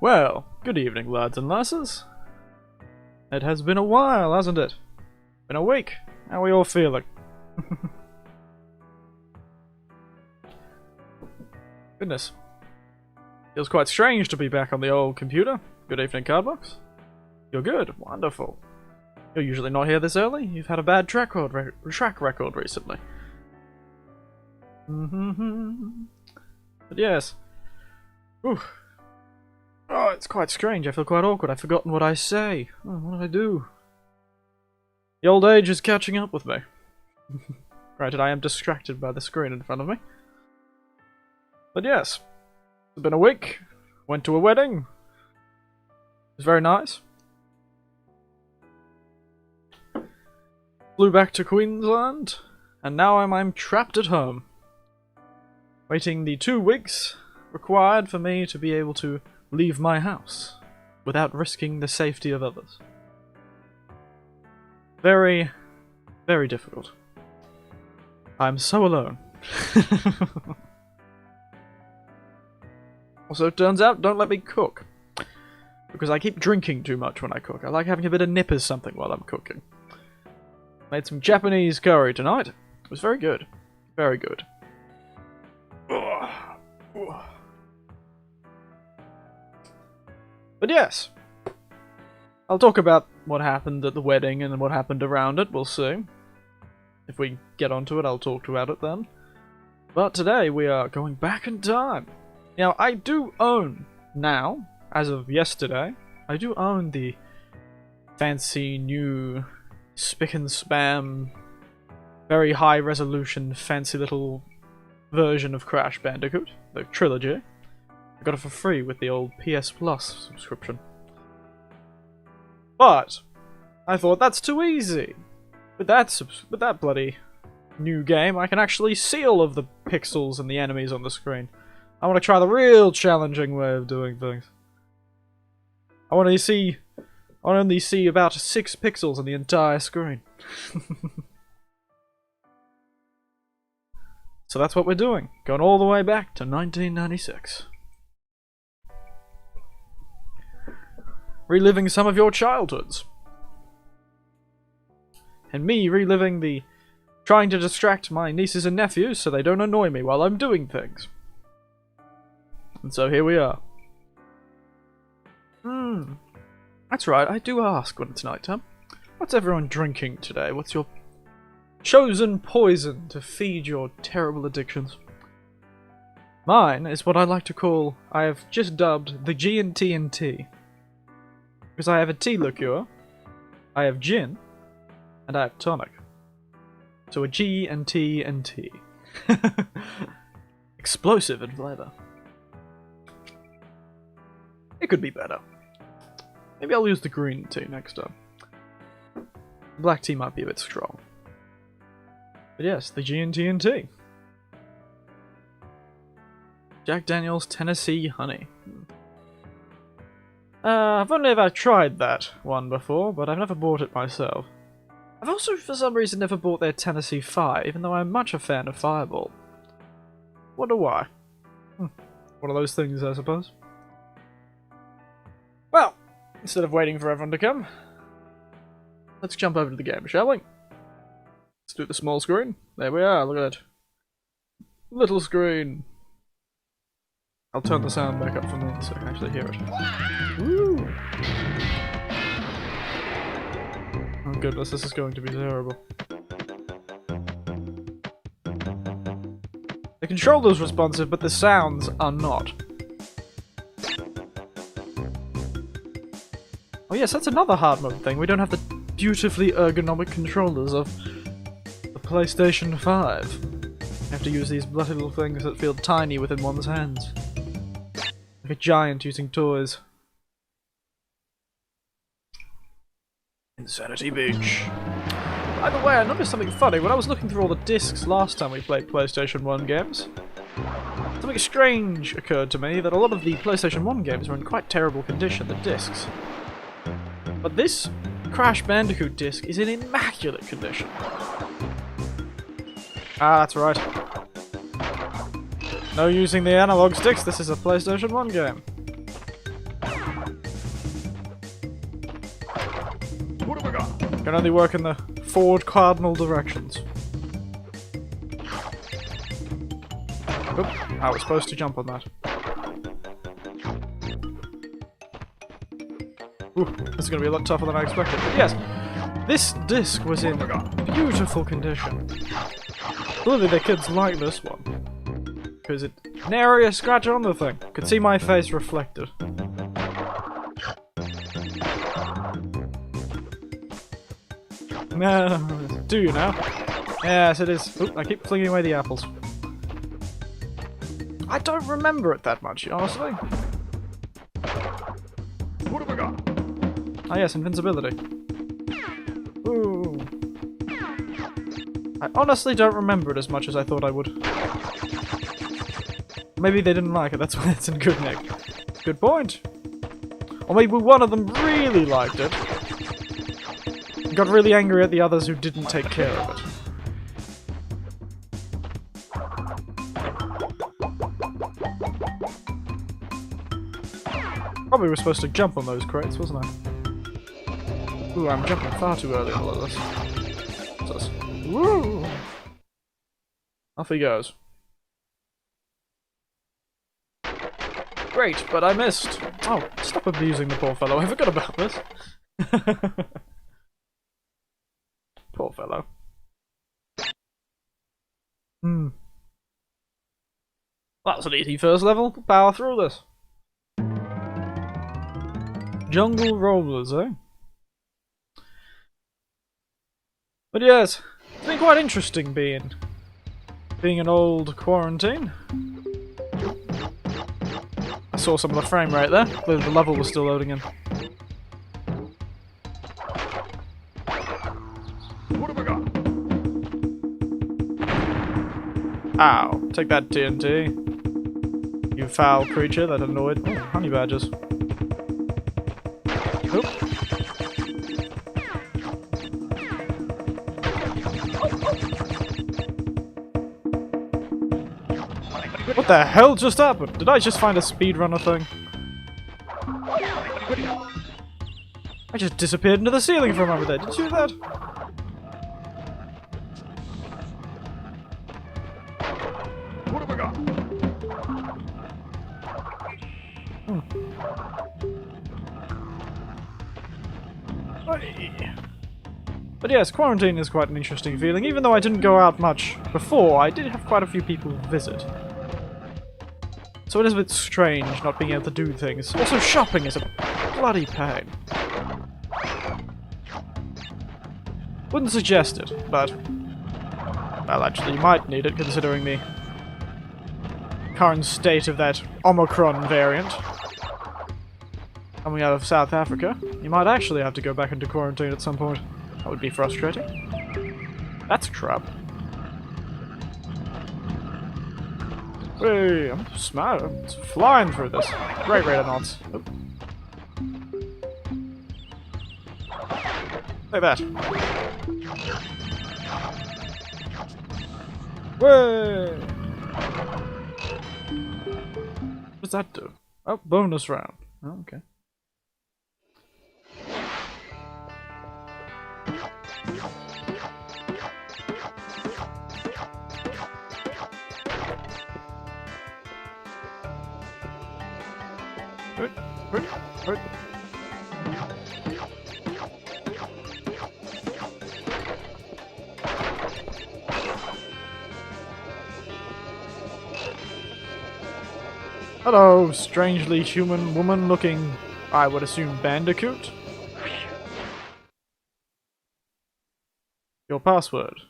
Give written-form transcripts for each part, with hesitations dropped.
Well, good evening, lads and lasses. It has been a while, hasn't it? Been a week. How are we all feeling? Goodness. Feels quite strange to be back on the old computer. Good evening, Cardbox. You're good. Wonderful. You're usually not here this early. You've had a bad track record recently. But yes. Ooh. Oh, it's quite strange. I feel quite awkward. I've forgotten what I say. Oh, what did I do? The old age is catching up with me. Granted, I am distracted by the screen in front of me. But yes. It's been a week. Went to a wedding. It was very nice. Flew back to Queensland. And now I'm trapped at home. Waiting the 2 weeks required for me to be able to leave my house without risking the safety of others. Very, very difficult. I'm so alone. Also, it turns out, don't let me cook. Because I keep drinking too much when I cook. I like having a bit of nip as something while I'm cooking. Made some Japanese curry tonight. It was very good. Very good. But yes, I'll talk about what happened at the wedding and what happened around it, we'll see. If we get onto it, I'll talk about it then. But today we are going back in time. Now, I do own now, as of yesterday, I do own the fancy new spick and spam, very high resolution, fancy little version of Crash Bandicoot, the trilogy. I got it for free with the old PS Plus subscription. But I thought that's too easy. With that bloody new game, I can actually see all of the pixels and the enemies on the screen. I want to try the real challenging way of doing things. I want to only see about 6 pixels on the entire screen. So that's what we're doing. Going all the way back to 1996. Reliving some of your childhoods. And me reliving the trying to distract my nieces and nephews so they don't annoy me while I'm doing things. And so here we are. That's right, I do ask when it's night time. What's everyone drinking today? What's your chosen poison to feed your terrible addictions? Mine is what I like to call, I have just dubbed the G&T and T. Because I have a tea liqueur, I have gin, and I have tonic. So a G and T and T. Explosive in flavour. It could be better. Maybe I'll use the green tea next time. Black tea might be a bit strong. But yes, the G&T and T. Jack Daniel's Tennessee Honey. I've only ever tried that one before, but I've never bought it myself. I've also, for some reason, never bought their Tennessee 5, even though I'm much a fan of Fireball. Wonder why. One of those things, I suppose. Well, instead of waiting for everyone to come, let's jump over to the game, shall we? Let's do the small screen. There we are, look at it. Little screen. I'll turn the sound back up for me so I can actually hear it. Woo! Oh goodness, this is going to be terrible. The controller's responsive, but the sounds are not. Oh yes, that's another hard mode thing. We don't have the beautifully ergonomic controllers of the PlayStation 5. You have to use these bloody little things that feel tiny within one's hands. Like a giant using toys. Insanity Beach. By the way, I noticed something funny. When I was looking through all the discs last time we played PlayStation 1 games, something strange occurred to me, that a lot of the PlayStation 1 games were in quite terrible condition, the discs. But this Crash Bandicoot disc is in immaculate condition. Ah, that's right. No using the analog sticks, this is a PlayStation 1 game. Can only work in the forward cardinal directions. Oop, I was supposed to jump on that. Ooh, this is going to be a lot tougher than I expected. But yes, this disc was in beautiful condition. Clearly the kids like this one. Because it nary a scratch on the thing. Could see my face reflected. No, do you now? Yes, it is. Oop, I keep flinging away the apples. I don't remember it that much, honestly. What have I got? Ah yes, invincibility. Ooh. I honestly don't remember it as much as I thought I would. Maybe they didn't like it, that's why it's in good nick. Good point. Or maybe one of them really liked it. And got really angry at the others who didn't take care of it. Probably was supposed to jump on those crates, wasn't I? Ooh, I'm jumping far too early on all of this. What's this? Woo! Off he goes. Great, but I missed! Oh, stop abusing the poor fellow, I forgot about this. Poor fellow. Hmm. That's an easy first level. Power through this. Jungle rollers, eh? But yes, it's been quite interesting being an old quarantine. I saw some of the frame rate there. Clearly the level was still loading in. What have I got? Ow! Take that TNT. You foul creature that annoyed. Oh, honey badgers. Oop. What the hell just happened? Did I just find a speedrunner thing? I just disappeared into the ceiling from over there. Did you see that? What have I got? But yes, quarantine is quite an interesting feeling. Even though I didn't go out much before, I did have quite a few people visit. So it is a bit strange not being able to do things. Also, shopping is a bloody pain. Wouldn't suggest it, but... well, actually, you might need it considering the current state of that Omicron variant coming out of South Africa. You might actually have to go back into quarantine at some point. That would be frustrating. That's a trap. Hey, I'm smart. I'm flying through this. Great rate of knots. Oop. Like that. Way! What does that do? Oh, bonus round. Oh, okay. Hello, strangely human woman looking, I would assume, Bandicoot. Your password.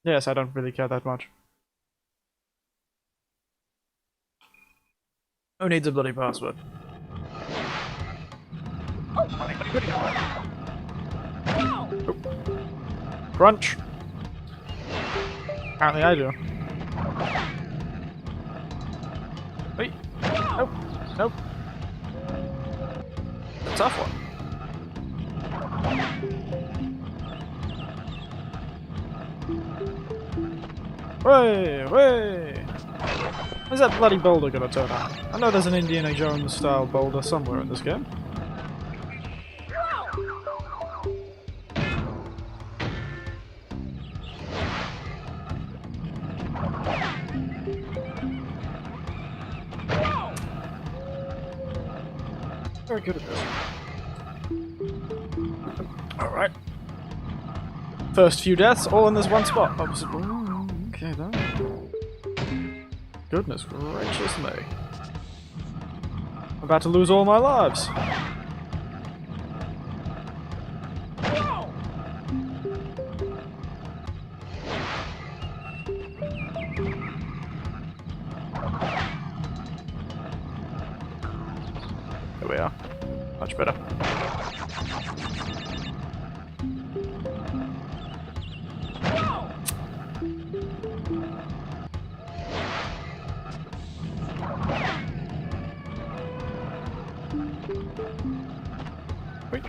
Yes, I don't really care that much. Who needs a bloody password? Oh. Crunch! Apparently I do. Wait. Nope. Nope. A tough one. Way! Way! Where's that bloody boulder gonna turn up? I know there's an Indiana Jones style boulder somewhere in this game. Very good at this. Alright. First few deaths, all in this one spot. Oh, okay then. Goodness gracious me. I'm about to lose all my lives. There we are. Much better. Wait.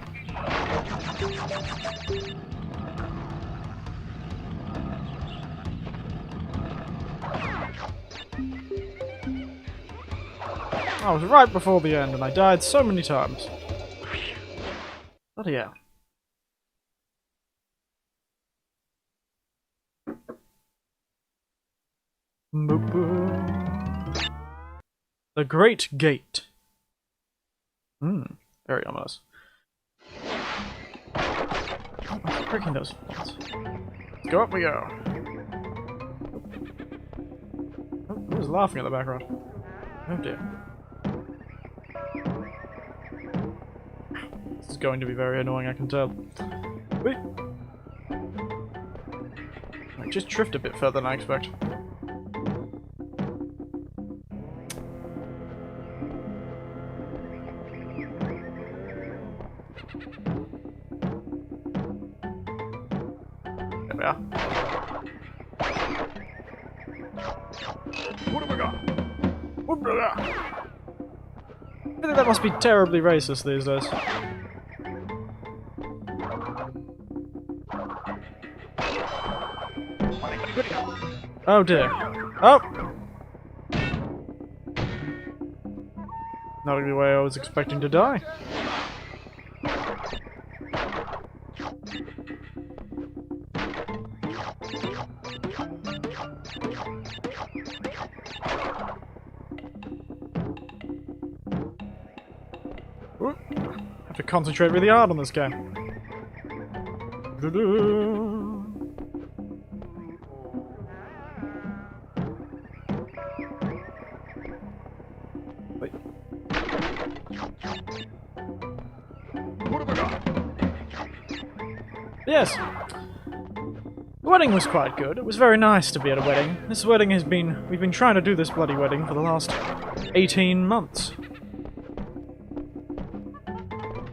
I was right before the end and I died so many times. Bloody hell. The Great Gate. Very ominous. Oh, I'm breaking those walls. Let's go up we go. Oh, who's laughing in the background? Oh dear. This is going to be very annoying, I can tell. Wait. I just drift a bit further than I expect. There we are. What have we got? What have we got? I think that must be terribly racist these days. Oh dear. Oh! Not the way I was expecting to die. Ooh. Have to concentrate really hard on this game. Wait. What have I got? Yes. The wedding was quite good. It was very nice to be at a wedding. This wedding has been... We've been trying to do this bloody wedding for the last 18 months.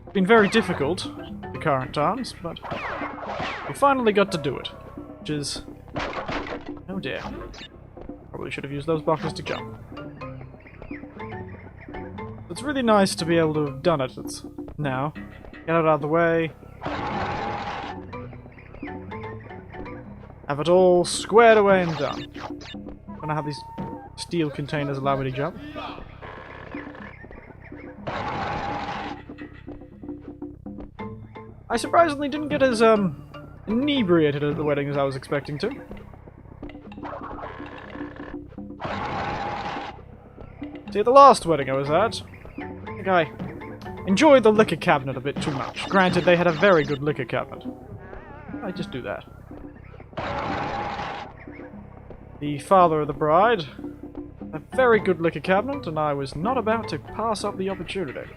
It's been very difficult at the current times, but we finally got to do it. Which is... Oh dear. Probably should have used those blockers to jump. It's really nice to be able to have done it. It's now. Get it out of the way. Have it all squared away and done. I'm gonna have these steel containers allow me to jump. I surprisingly didn't get as inebriated at the wedding as I was expecting to. See, at the last wedding I was at, I think I enjoyed the liquor cabinet a bit too much. Granted, they had a very good liquor cabinet. I just do that. The father of the bride, a very good liquor cabinet, and I was not about to pass up the opportunity.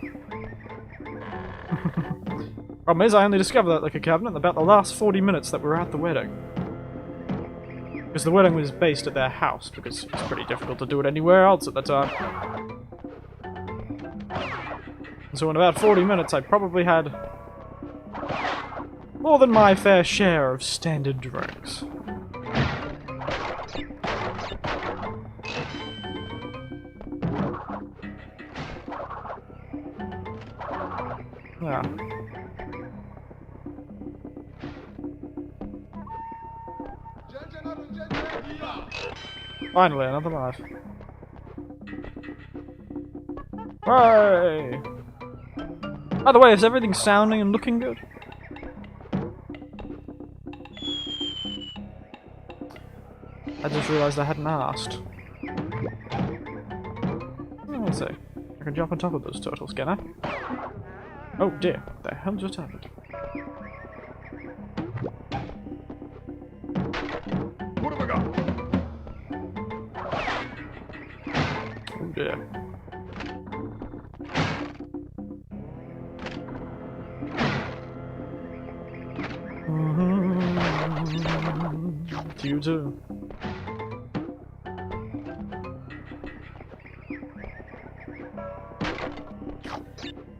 Problem is, I only discovered that liquor cabinet in about the last 40 minutes that we were at the wedding. Because the wedding was based at their house, because it's pretty difficult to do it anywhere else at the time. And so in about 40 minutes, I probably had more than my fair share of standard drinks. Yeah. Finally, another life. Hooray! By the way, is everything sounding and looking good? I just realised I hadn't asked. Oh, let's see. I can jump on top of those turtles, can I? Oh dear, what the hell just happened? What have I got? Oh dear. You too.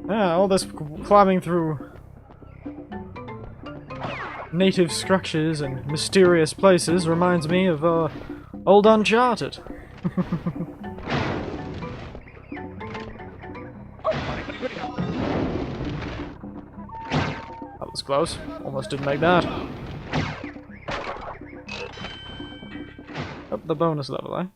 Yeah, all this climbing through native structures and mysterious places reminds me of old Uncharted. That was close. Almost didn't make that. Up the bonus level, eh?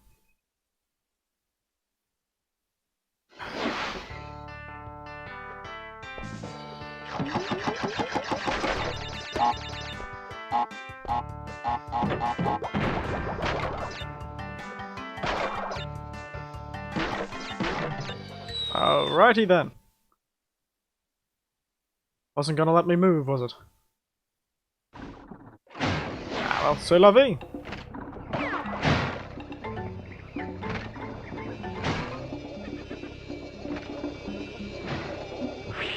Alrighty then. Wasn't gonna let me move, was it? Ah, well, c'est la vie.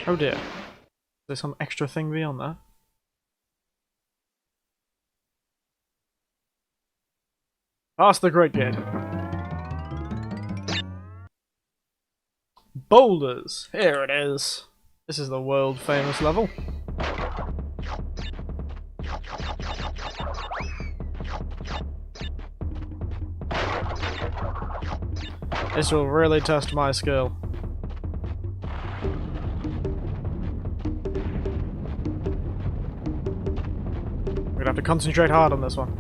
Oh dear. Is there some extra thing beyond that? Past the Great Gate. Boulders! Here it is. This is the world famous level. This will really test my skill. We're gonna have to concentrate hard on this one.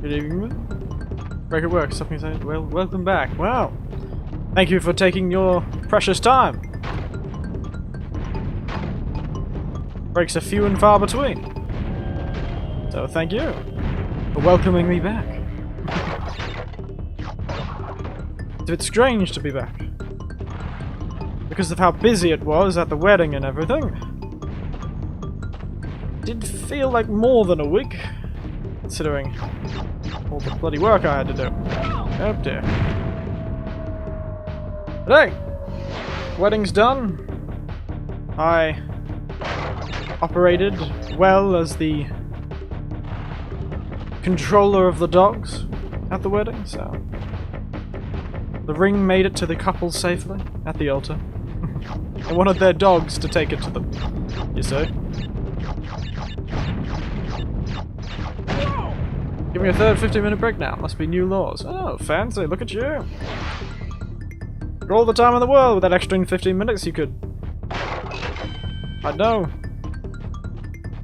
Good evening. Break it works. Something saying, well, welcome back. Wow. Thank you for taking your precious time. Breaks are few and far between. So thank you for welcoming me back. It's a bit strange to be back. Because of how busy it was at the wedding and everything. It did feel like more than a week, considering all the bloody work I had to do. Oh dear. But hey! Wedding's done. I operated well as the controller of the dogs at the wedding, so the ring made it to the couple safely at the altar. They wanted their dogs to take it to them, you see. Give me a third 15-minute break now. Must be new laws. Oh, fancy. Look at you. Got all the time in the world with that extra 15 minutes you could... I know.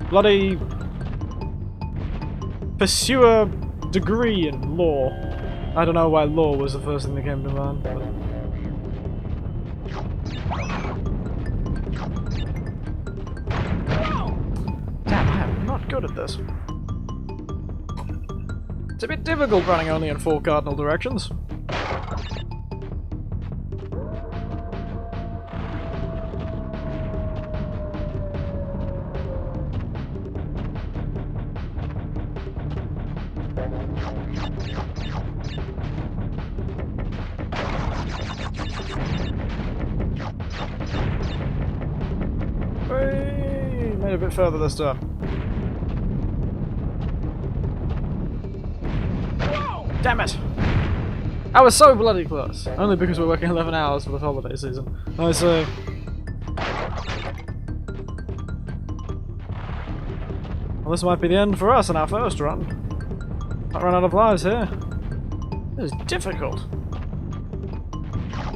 Bloody... pursue a degree in law. I don't know why law was the first thing that came to mind, but... Damn, I am not good at this. It's a bit difficult running only in 4 cardinal directions. Whee! Made it a bit further this time. Damn it! I was so bloody close. Only because we're working 11 hours for the holiday season. I see. Well, this might be the end for us in our first run. Might run out of lives here. This is difficult.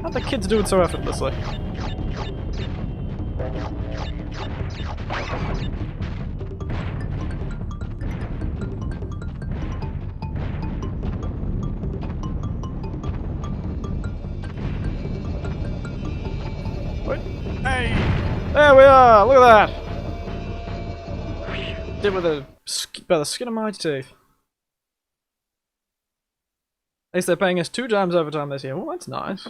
How'd the kids do it so effortlessly? Ah, look at that! Did with by the skin of my teeth. At least they're paying us 2 times overtime this year. Oh, that's nice.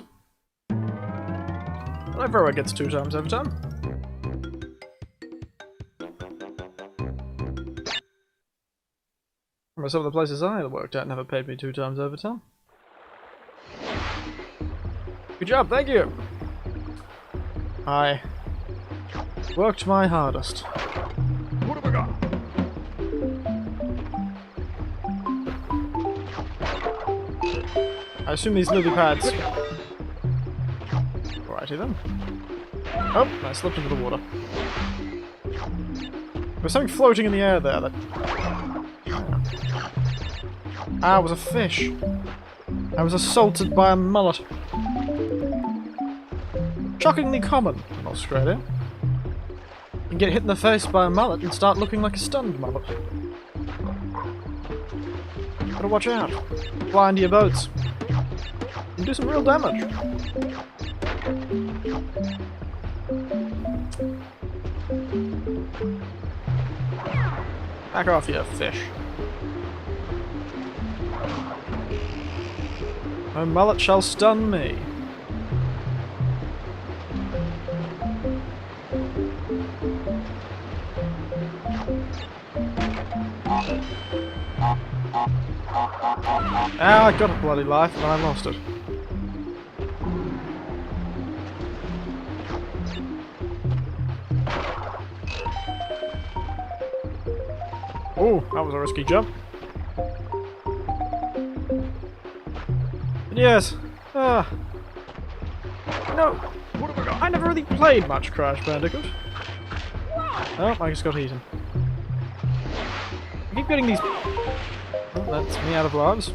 Not everyone gets 2 times overtime. Remember, some of the places I worked at never paid me 2 times overtime. Good job, thank you! I worked my hardest. What have I got? I assume these lily pads. Alrighty then. Oh, I slipped into the water. There's something floating in the air there that... Ah, it was a fish. I was assaulted by a mullet. Shockingly common in Australia. You can get hit in the face by a mullet and start looking like a stunned mullet. Gotta watch out. Fly into your boats. You can do some real damage. Back off, you fish. No mullet shall stun me. Ah, I got a bloody life, but I lost it. Oh, that was a risky jump. But yes, no, I never really played much Crash Bandicoot. Oh, I just got eaten. I keep getting these... Oh, that's me out of lives.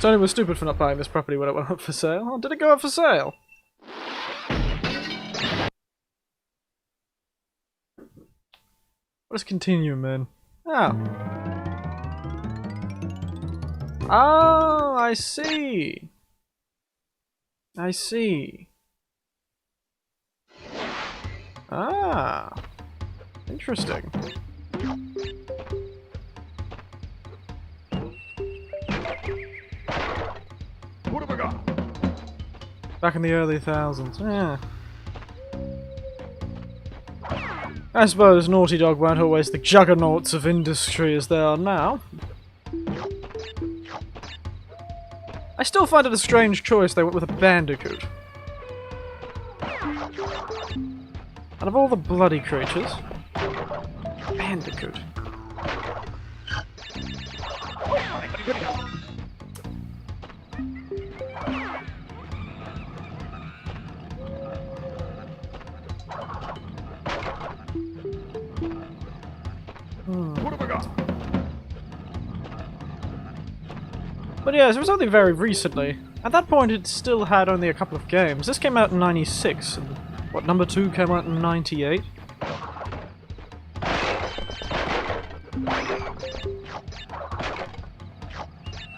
Tony was stupid for not buying this property when it went up for sale. Oh, did it go up for sale? Let's continue, man. Oh. Oh, I see. I see. Ah. Interesting. What have I got? Back in the early thousands. Yeah. I suppose Naughty Dog weren't always the juggernauts of industry as they are now. I still find it a strange choice they went with a Bandicoot. Out of all the bloody creatures, Bandicoot. What have I got? But yeah, it was only very recently. At that point it still had only a couple of games. This came out in 96, and what, number 2 came out in 98?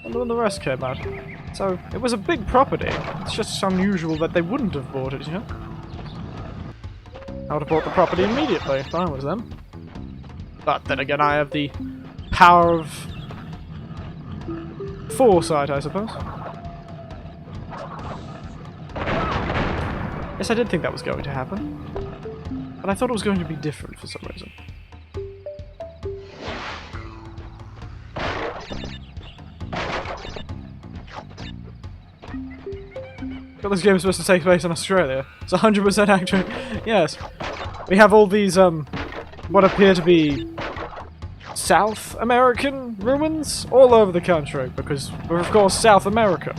And when the rest came out. So, it was a big property. It's just unusual that they wouldn't have bought it, you know? I would have bought the property immediately if I was them. But then again, I have the power of foresight, I suppose. Yes, I did think that was going to happen. But I thought it was going to be different for some reason. But this game is supposed to take place in Australia. It's 100% accurate. Yes. We have all these, what appear to be South American ruins all over the country, because we're of course South America.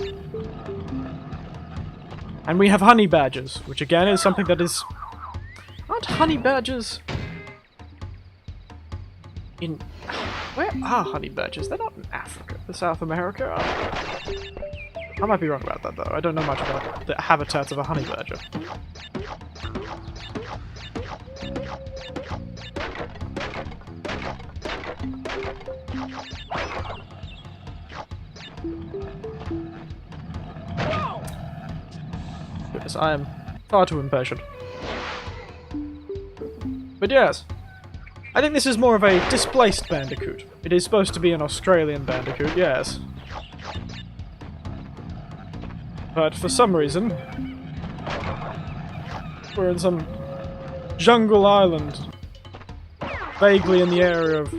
And we have honey badgers, which again is something that is... Aren't honey badgers... in... Where are honey badgers? They're not in Africa, they're South America. I might be wrong about that though, I don't know much about the habitats of a honey badger. Goodness, I am far too impatient. But yes, I think this is more of a displaced Bandicoot. It is supposed to be an Australian Bandicoot, yes. But for some reason, we're in some jungle island, vaguely in the area of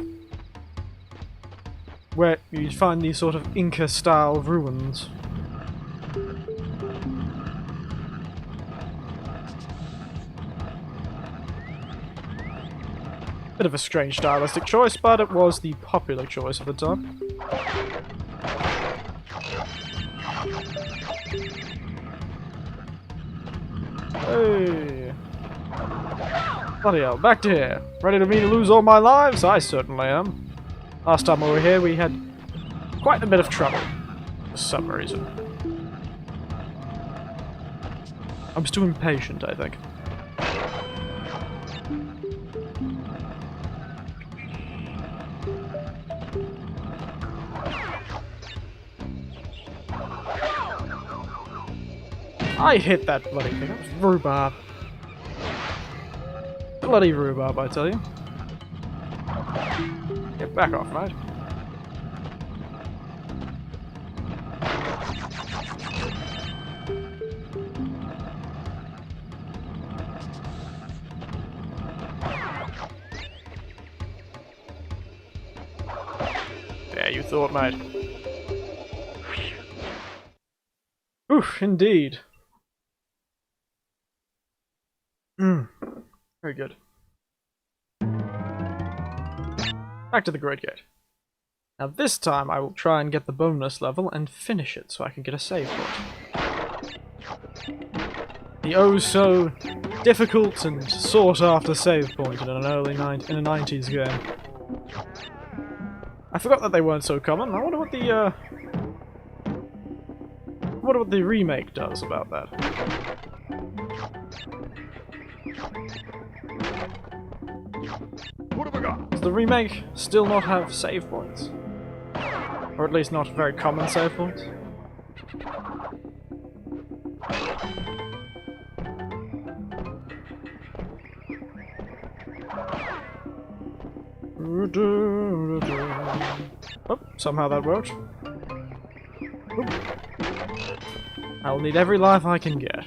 where you find these sort of Inca-style ruins. Bit of a strange stylistic choice, but it was the popular choice at the time. Hey! Bloody hell, back to here. Ready to me to lose all my lives? I certainly am. Last time we were here, we had quite a bit of trouble. For some reason. I was too impatient, I think. I hit that bloody thing. That was rhubarb. Bloody rhubarb, I tell you. Get back off, mate. Yeah, you thought, mate. Oof, indeed. Very good. Back to the Great Gate. Now this time I will try and get the bonus level and finish it so I can get a save point. The oh so difficult and sought after save point in an early in a 90s game. I forgot that they weren't so common. I wonder what the remake does about that. What have I got? Does the remake still not have save points? Or at least not very common save points? Oh, somehow that worked. I'll need every life I can get.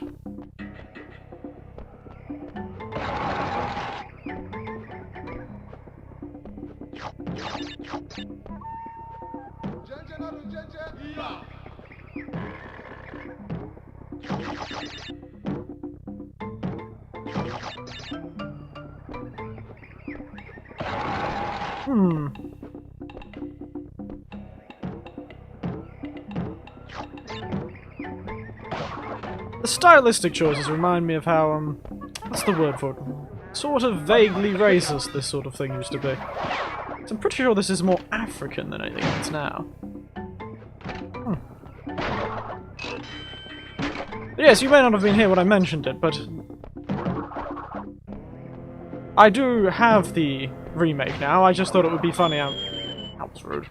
The stylistic choices remind me of how, what's the word for it? Sort of vaguely racist this sort of thing used to be. So I'm pretty sure this is more African than anything else now. Yes, you may not have been here when I mentioned it, but I do have the remake now. I just thought it would be funny. That was rude.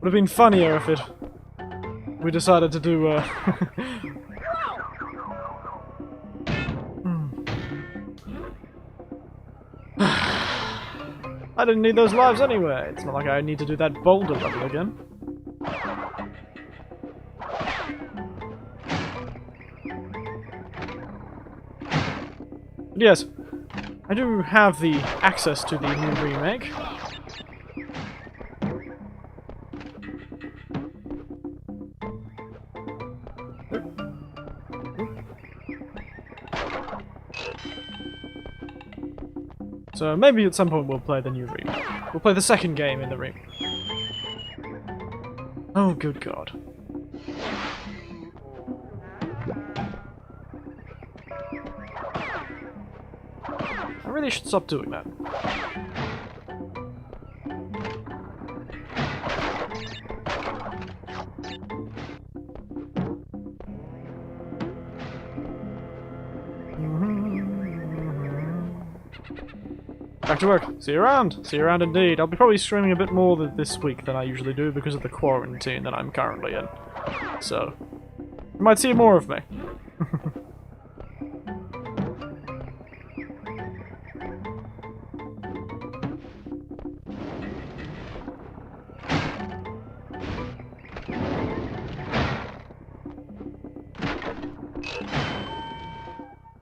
Would have been funnier if we decided to do I didn't need those lives anyway. It's not like I need to do that boulder level again. But yes, I do have the access to the new remake. So maybe at some point we'll play the new remake. We'll play the second game in the remake. Oh, good God. I really should stop doing that. Back to work. See you around. See you around indeed. I'll be probably streaming a bit more this week than I usually do because of the quarantine that I'm currently in. So, You might see more of me.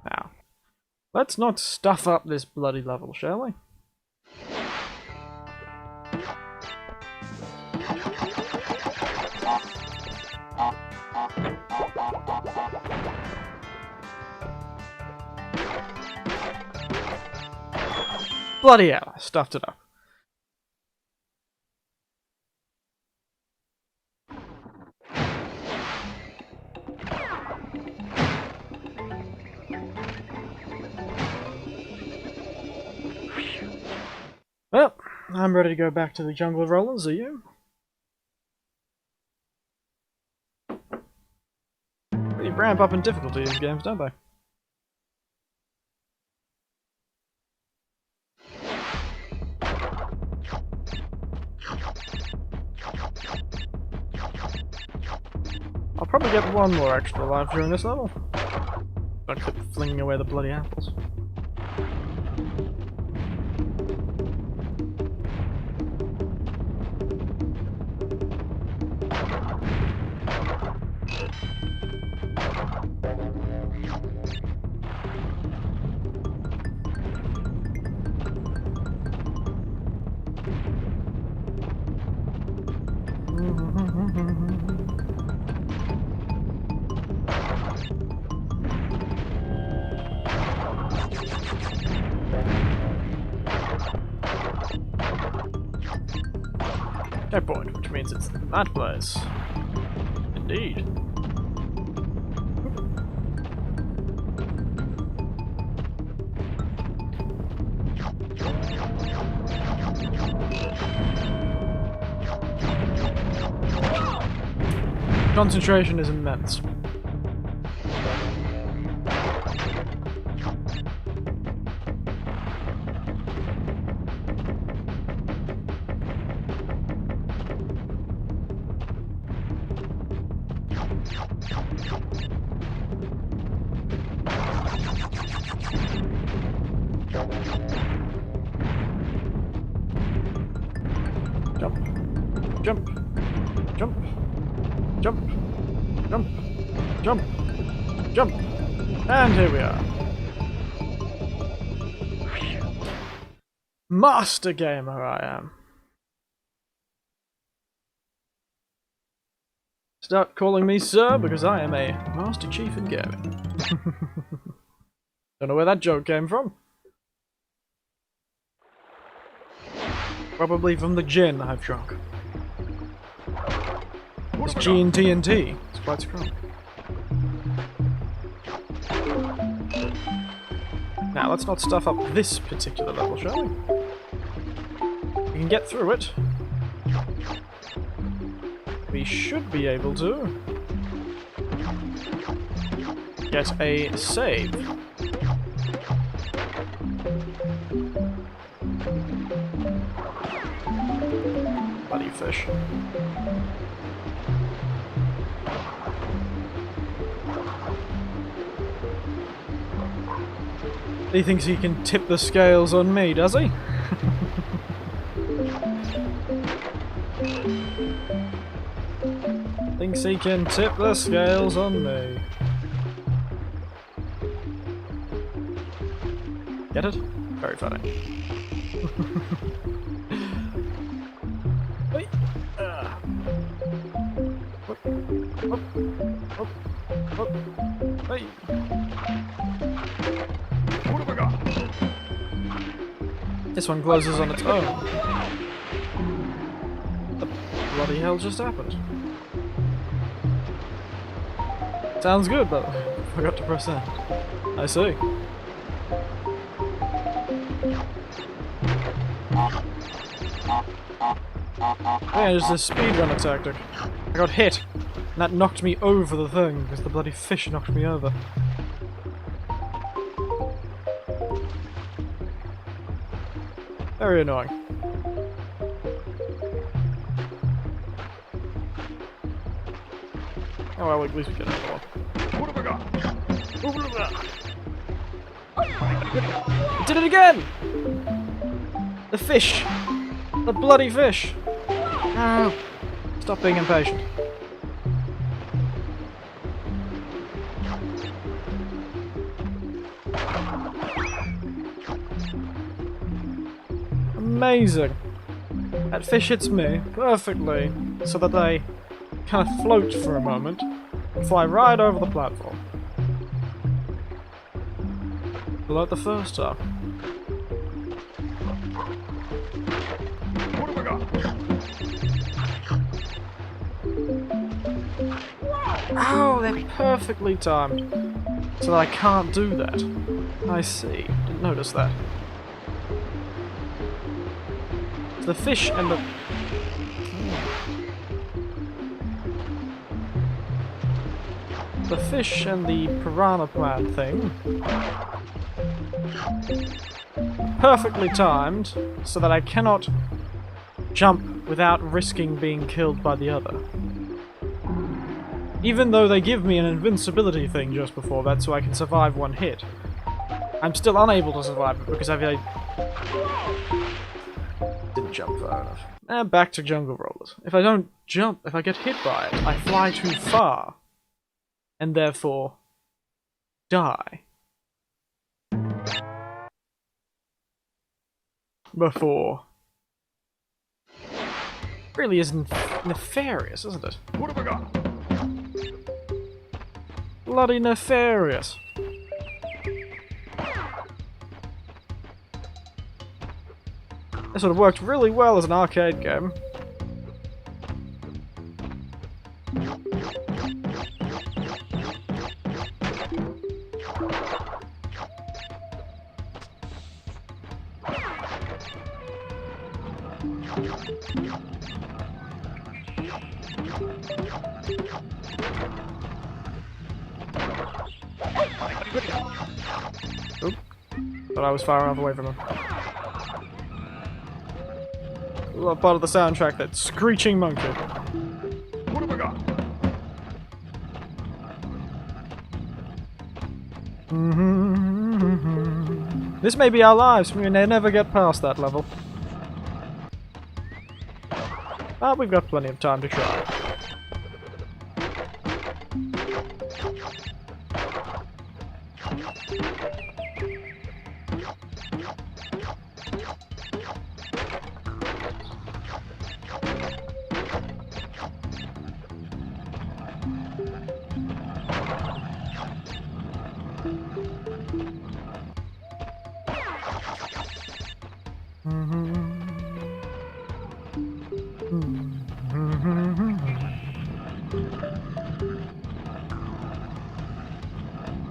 Now, let's not stuff up this bloody level, shall we? Bloody hell, I stuffed it up. Well, I'm ready to go back to the jungle rollers, are you? They ramp up in difficulty in these games, don't they? I'll probably get one more extra life during this level. I keep flinging away the bloody apples. Checkpoint, which means it's that place. Indeed. Concentration is immense. Jump, jump, jump, jump, jump, jump, jump, and here we are. Master gamer I am. Start calling me sir because I am a master chief in gaming. Don't know where that joke came from. Probably from the gin I've drunk. It's G and TNT. It's quite strong. Now, let's not stuff up this particular level, shall we? We can get through it. We should be able to get a save. Bloody fish. He thinks he can tip the scales on me, does he? Thinks he can tip the scales on me. Get it? Very funny. Hey. Whoop. Whoop. Whoop. Whoop. Hey. What have I got? This one closes on its own. What the bloody hell just happened? Sounds good, but I forgot to press that. I see. Yeah, it's a speedrunner tactic. I got hit, and that knocked me over the thing, because the bloody fish knocked me over. Very annoying. Oh well, at least we get a more. What have I got? I did it again! The fish! The bloody fish! No! Stop being impatient. Amazing! That fish hits me perfectly so that they kind of float for a moment and fly right over the platform. Like the first time. What have I got? Oh, they're perfectly timed so that I can't do that. I see. Didn't notice that. The fish and the... The fish and the piranha plant thing perfectly timed so that I cannot jump without risking being killed by the other. Even though they give me an invincibility thing just before that so I can survive one hit, I'm still unable to survive it because I didn't jump far enough. And back to jungle rollers. If I don't jump, if I get hit by it, I fly too far and therefore die before. Really is nefarious, isn't it? What have I got? Bloody nefarious. This would have worked really well as an arcade game. Oop. But I was far enough away from him. A part of the soundtrack, that screeching monkey. What have I got? This may be our lives. We may never get past that level. But we've got plenty of time to try.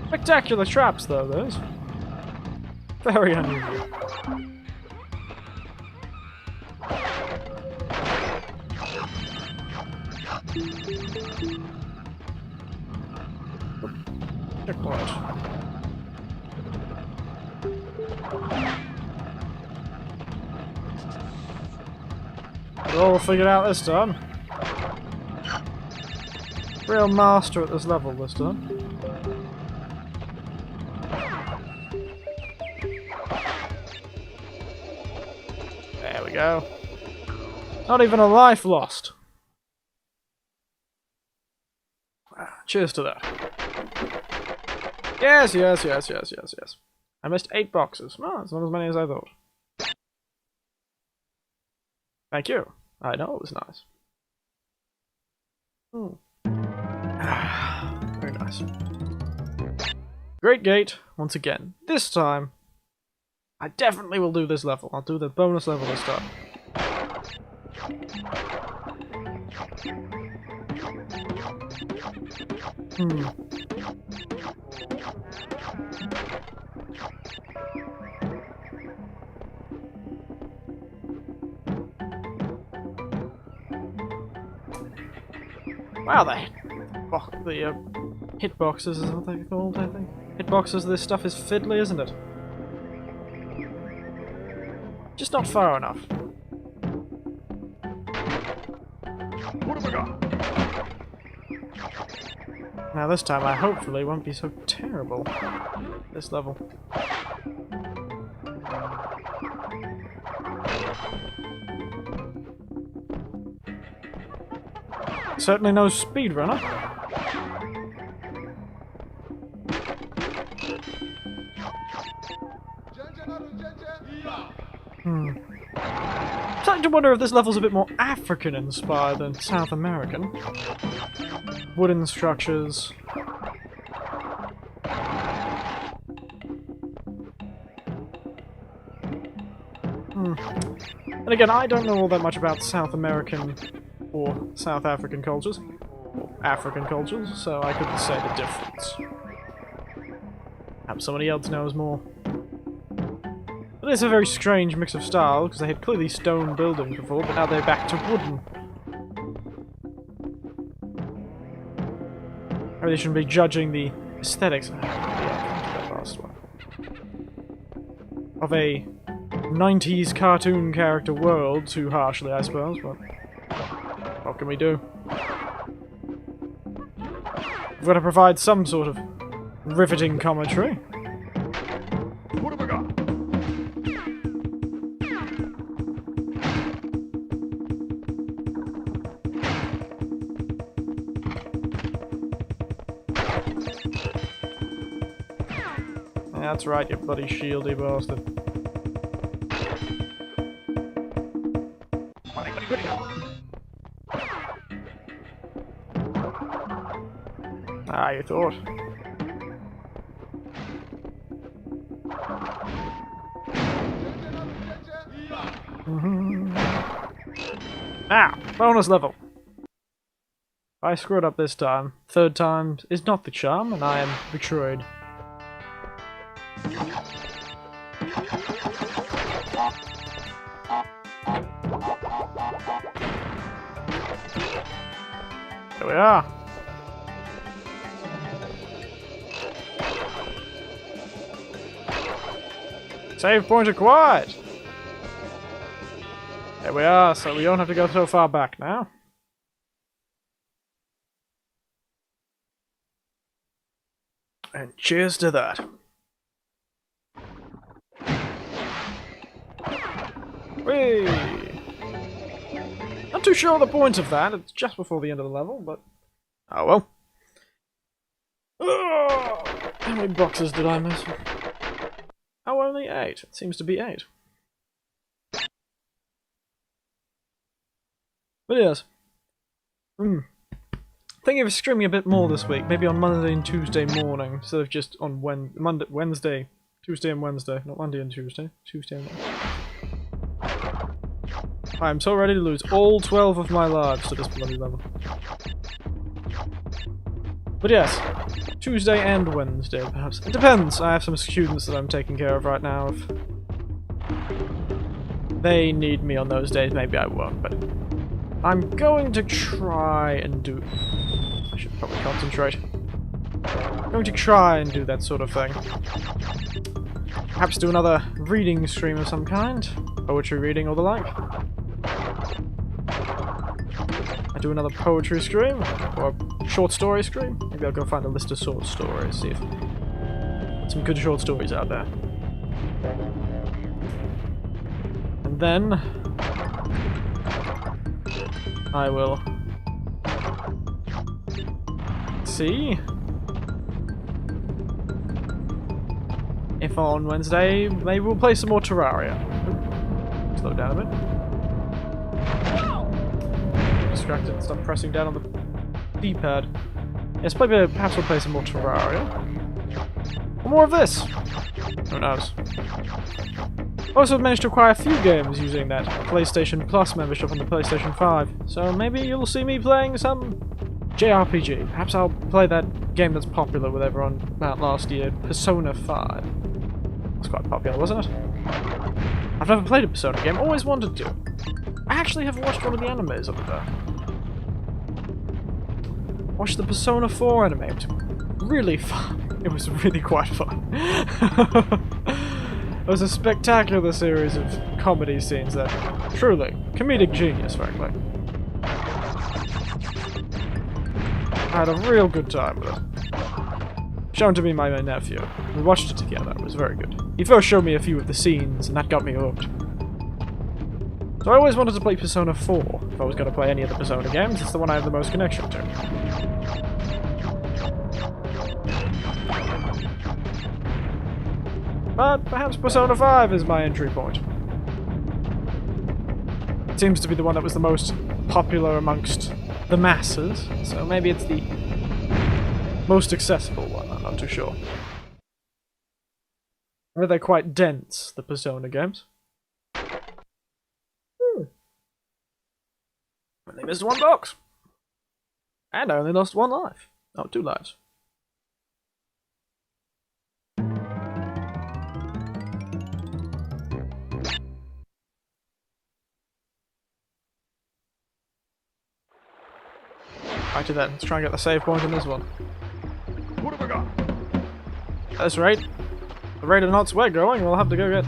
Spectacular traps, though, those. Very unusual. Checkpoint. We're all figured out this time. Real master at this level this time. There we go. Not even a life lost. Cheers to that. Yes, yes, yes, yes, yes, yes. I missed 8 boxes. Oh, it's not as many as I thought. Thank you. I know it was nice. Very nice. Great gate, once again. This time, I definitely will do this level. I'll do the bonus level this time. Wow, the hitboxes is what they're called, I think. Hitboxes, this stuff is fiddly, isn't it? Just not far enough. What have I got? Now this time I hopefully won't be so terrible. This level. Certainly no speedrunner. I'm starting to wonder if this level's a bit more African-inspired than South American. Wooden structures. And again, I don't know all that much about South American or South African cultures, or African cultures, so I couldn't say the difference. Perhaps somebody else knows more. But it's a very strange mix of style, because they had clearly stone buildings before, but now they're back to wooden. I really shouldn't be judging the aesthetics of a 90s cartoon character world too harshly, I suppose, but what can we do? We've got to provide some sort of riveting commentary. What have I got? Yeah, that's right, you bloody shieldy bastard. Ah, you thought. Ah! Bonus level! I screwed up this time. Third time is not the charm, and I am betrayed. There we are! Save point acquired! There we are, so we don't have to go so far back now. And cheers to that. Whee! Not too sure the point of that, it's just before the end of the level, but... oh well. Oh, how many boxes did I miss? Oh, only 8. It seems to be 8. But yes. Thinking of streaming a bit more this week, maybe on Monday and Tuesday morning, instead of just on Wednesday, Tuesday and Wednesday, not Monday and Tuesday, Tuesday and Wednesday. I'm so ready to lose all 12 of my lives to this bloody level. But yes, Tuesday and Wednesday, perhaps. It depends. I have some students that I'm taking care of right now. If they need me on those days, maybe I won't, but I'm going to try and do... I should probably concentrate. I'm going to try and do that sort of thing. Perhaps do another reading stream of some kind. Poetry reading or the like. I do another poetry stream, or a short story stream. Maybe I'll go find a list of short stories, see if some good short stories out there. And then I will see if on Wednesday maybe we'll play some more Terraria. Slow down a bit. Distracted, stop pressing down on the D-pad. Yes, perhaps we'll play some more Terraria. Or more of this! Who knows? Also managed to acquire a few games using that PlayStation Plus membership on the PlayStation 5, so maybe you'll see me playing some JRPG. Perhaps I'll play that game that's popular with everyone about last year, Persona 5. It's quite popular, wasn't it? I've never played a Persona game, always wanted to. I actually have watched one of the animes of it though. Watched the Persona 4 anime. It was really fun. It was really quite fun. It was a spectacular series of comedy scenes that truly comedic genius, frankly. I had a real good time with it. Shown to me by my nephew. We watched it together. It was very good. He first showed me a few of the scenes, and that got me hooked. So I always wanted to play Persona 4. If I was going to play any of the Persona games, it's the one I have the most connection to. But perhaps Persona 5 is my entry point. It seems to be the one that was the most popular amongst the masses, so maybe it's the most accessible one, I'm not too sure. They're quite dense, the Persona games. Only missed one box! And I only lost one life. Oh, 2 lives. Back to that. Let's try and get the save point on this one. What have I got? At this rate, the rate of knots we're going, we'll have to go get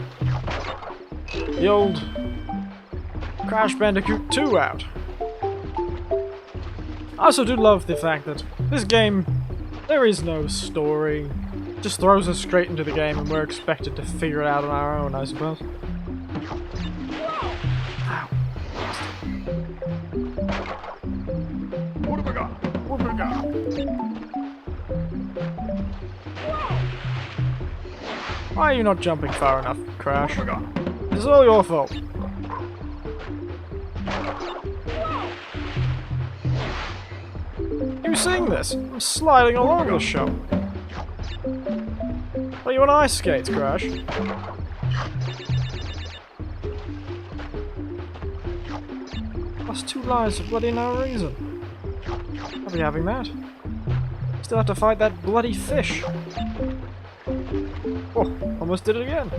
the old Crash Bandicoot 2 out. I also do love the fact that this game, there is no story. It just throws us straight into the game and we're expected to figure it out on our own, I suppose. Ow. What have I got? What have I got? Why are you not jumping far enough, Crash? What have I got? This is all your fault. You seeing this? I'm sliding all over the shop. What, you want ice skates, Crash? Lost 2 lives for bloody no reason. I'll be having that. Still have to fight that bloody fish. Oh, almost did it again.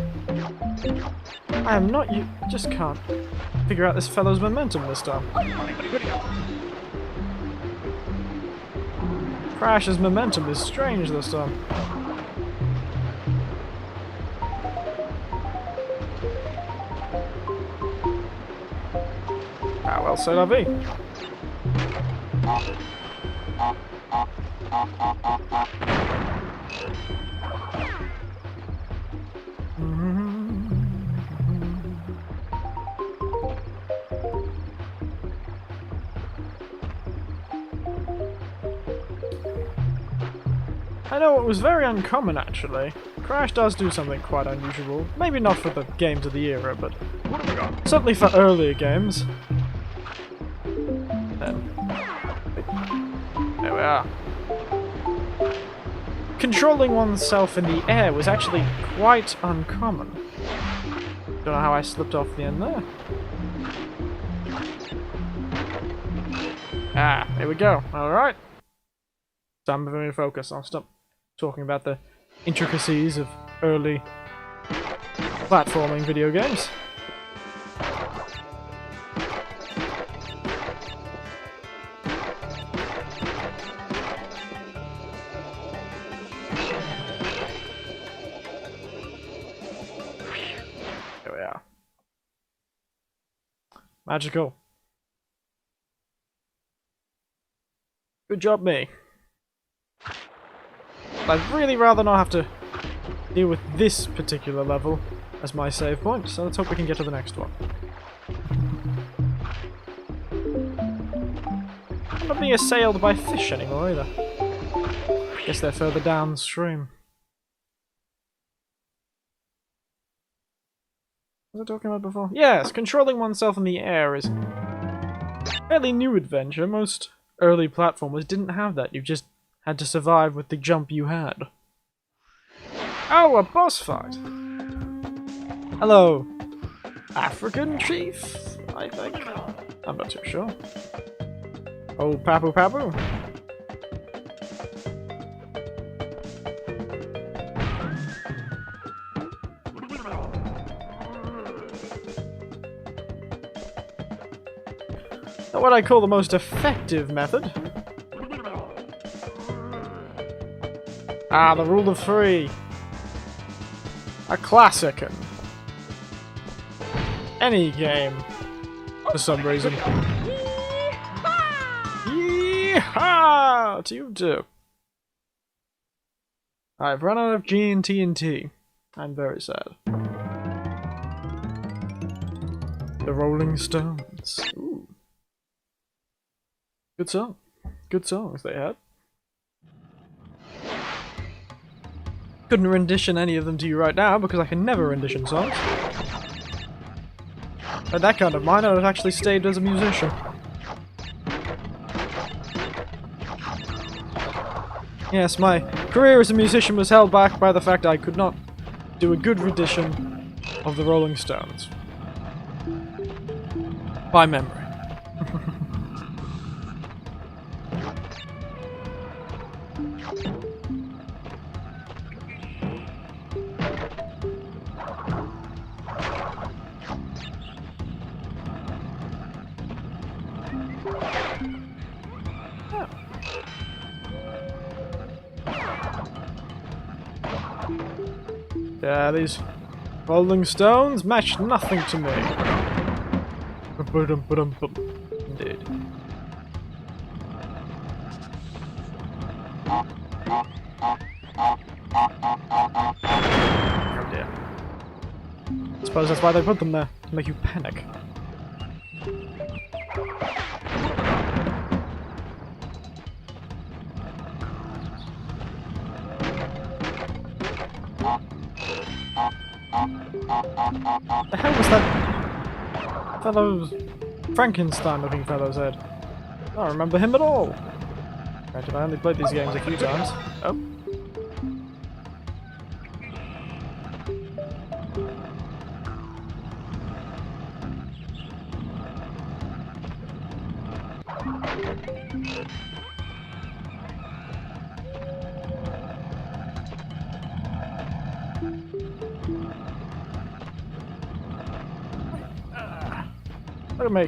I am not you. Just can't figure out this fellow's momentum this time. Crash's momentum is strange this time. Ah, well, c'est la vie. I know it was very uncommon actually. Crash does do something quite unusual. Maybe not for the games of the era, but certainly for earlier games. Then. There we are. Controlling oneself in the air was actually quite uncommon. Don't know how I slipped off the end there. Ah, there we go. Alright. Time for me to focus. I'll stop talking about the intricacies of early platforming video games. There we are. Magical. Good job, me. I'd really rather not have to deal with this particular level as my save point, so let's hope we can get to the next one. I'm not being assailed by fish anymore either. Guess they're further downstream. What was I talking about before? Yes, controlling oneself in the air is a fairly new adventure. Most early platformers didn't have that. You just had to survive with the jump you had. Oh, a boss fight! Hello, African chief, I think? I'm not too sure. Oh, Papu Papu. Not what I call the most effective method. Ah, the rule of 3. A classic in any game, for some reason. Yeehaw! Yeehaw! To you too. I've run out of G and TNT. I'm very sad. The Rolling Stones. Ooh. Good song. Good songs they had. Couldn't rendition any of them to you right now because I can never rendition songs. At that kind of mind, I would have actually stayed as a musician. Yes, my career as a musician was held back by the fact I could not do a good rendition of the Rolling Stones. By memory. Yeah, these Rolling Stones match nothing to me. Indeed. Oh dear. I suppose that's why they put them there, to make you panic. The hell was that fellow's Frankenstein-looking fellow's head? I don't remember him at all. Granted, I only played these games a few times. Oh. Look at me.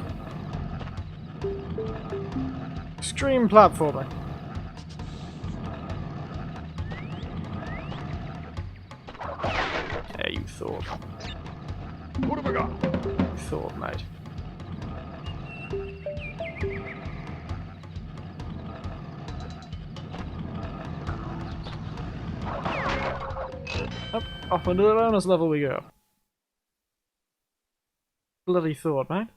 Extreme platforming. Yeah, you thought. What have I got? You thought, mate. Up, off into the bonus level we go. Bloody thought, mate.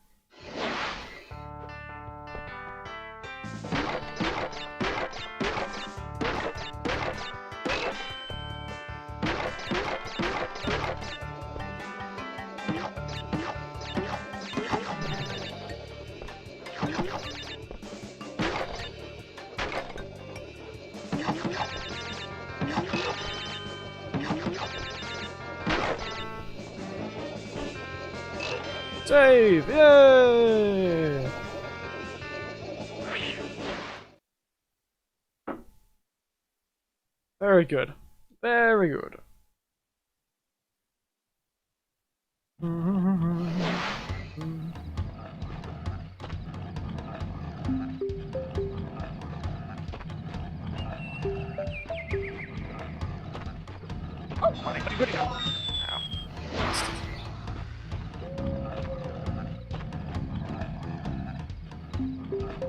Save! Yay! Very good. Very good.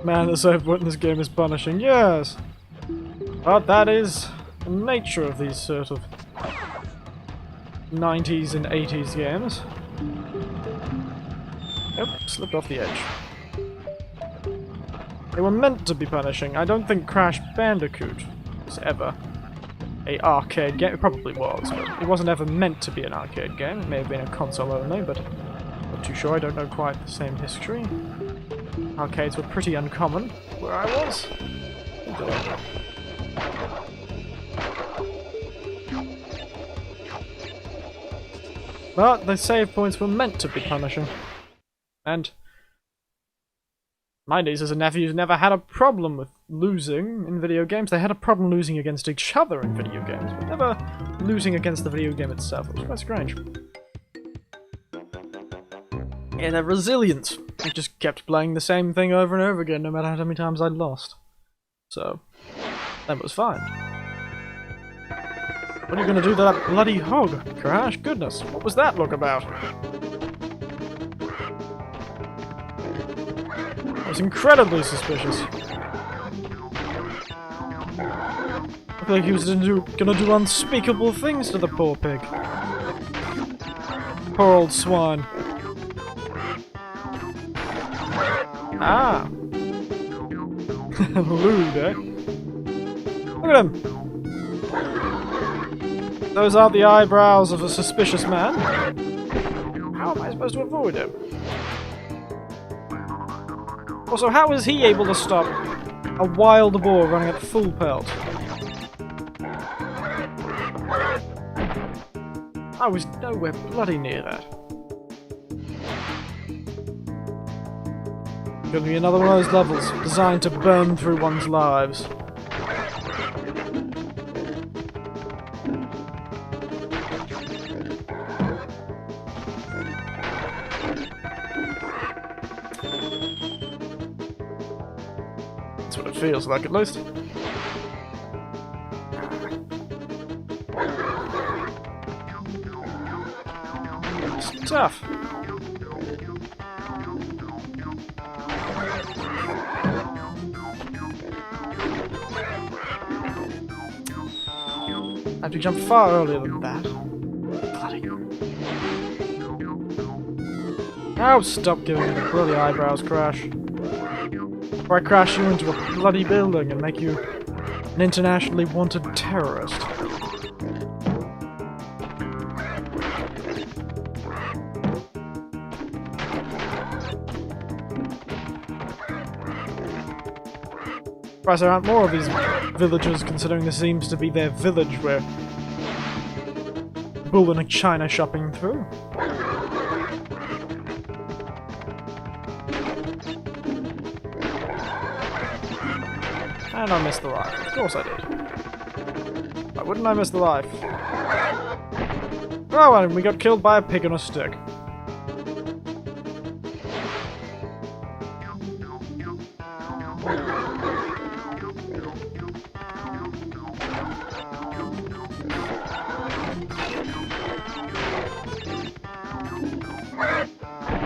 Man, the save point in this game is punishing, yes! But that is the nature of these sort of 90s and 80s games. Yep, slipped off the edge. They were meant to be punishing. I don't think Crash Bandicoot was ever a arcade game. It probably was, but it wasn't ever meant to be an arcade game. It may have been a console only, but I'm not too sure. I don't know quite the same history. Arcades were pretty uncommon where I was. But the save points were meant to be punishing. And my nieces and nephews never had a problem with losing in video games. They had a problem losing against each other in video games, but never losing against the video game itself. It was quite strange. Yeah, they're resilient. I just kept playing the same thing over and over again, no matter how many times I'd lost. So, that was fine. What are you gonna do to that bloody hog, Crash? Goodness, what was that look about? It was incredibly suspicious. looked like he was gonna do unspeakable things to the poor pig. Poor old swine. Ah! Lewd, eh? Look at him! Those are the eyebrows of a suspicious man. How am I supposed to avoid him? Also, how is he able to stop a wild boar running at full pelt? I was nowhere bloody near that. Gonna be another one of those levels designed to burn through one's lives. That's what it feels like, at least. It's tough. I have to jump far earlier than that. Bloody. Oh, stop giving me the bloody eyebrows crash. Or I crash you into a bloody building and make you an internationally wanted terrorist. Surprised there aren't more of these villagers, considering this seems to be their village where Bull and China shopping through. And I missed the life. Of course I did. Why wouldn't I miss the life? Oh, and we got killed by a pig on a stick.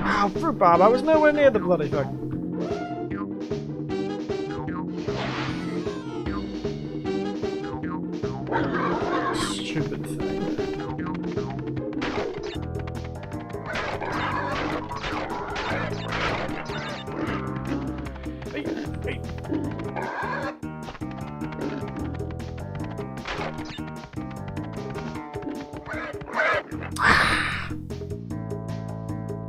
Ow, rhubarb, I was nowhere near the bloody thing. Stupid thing. Hey.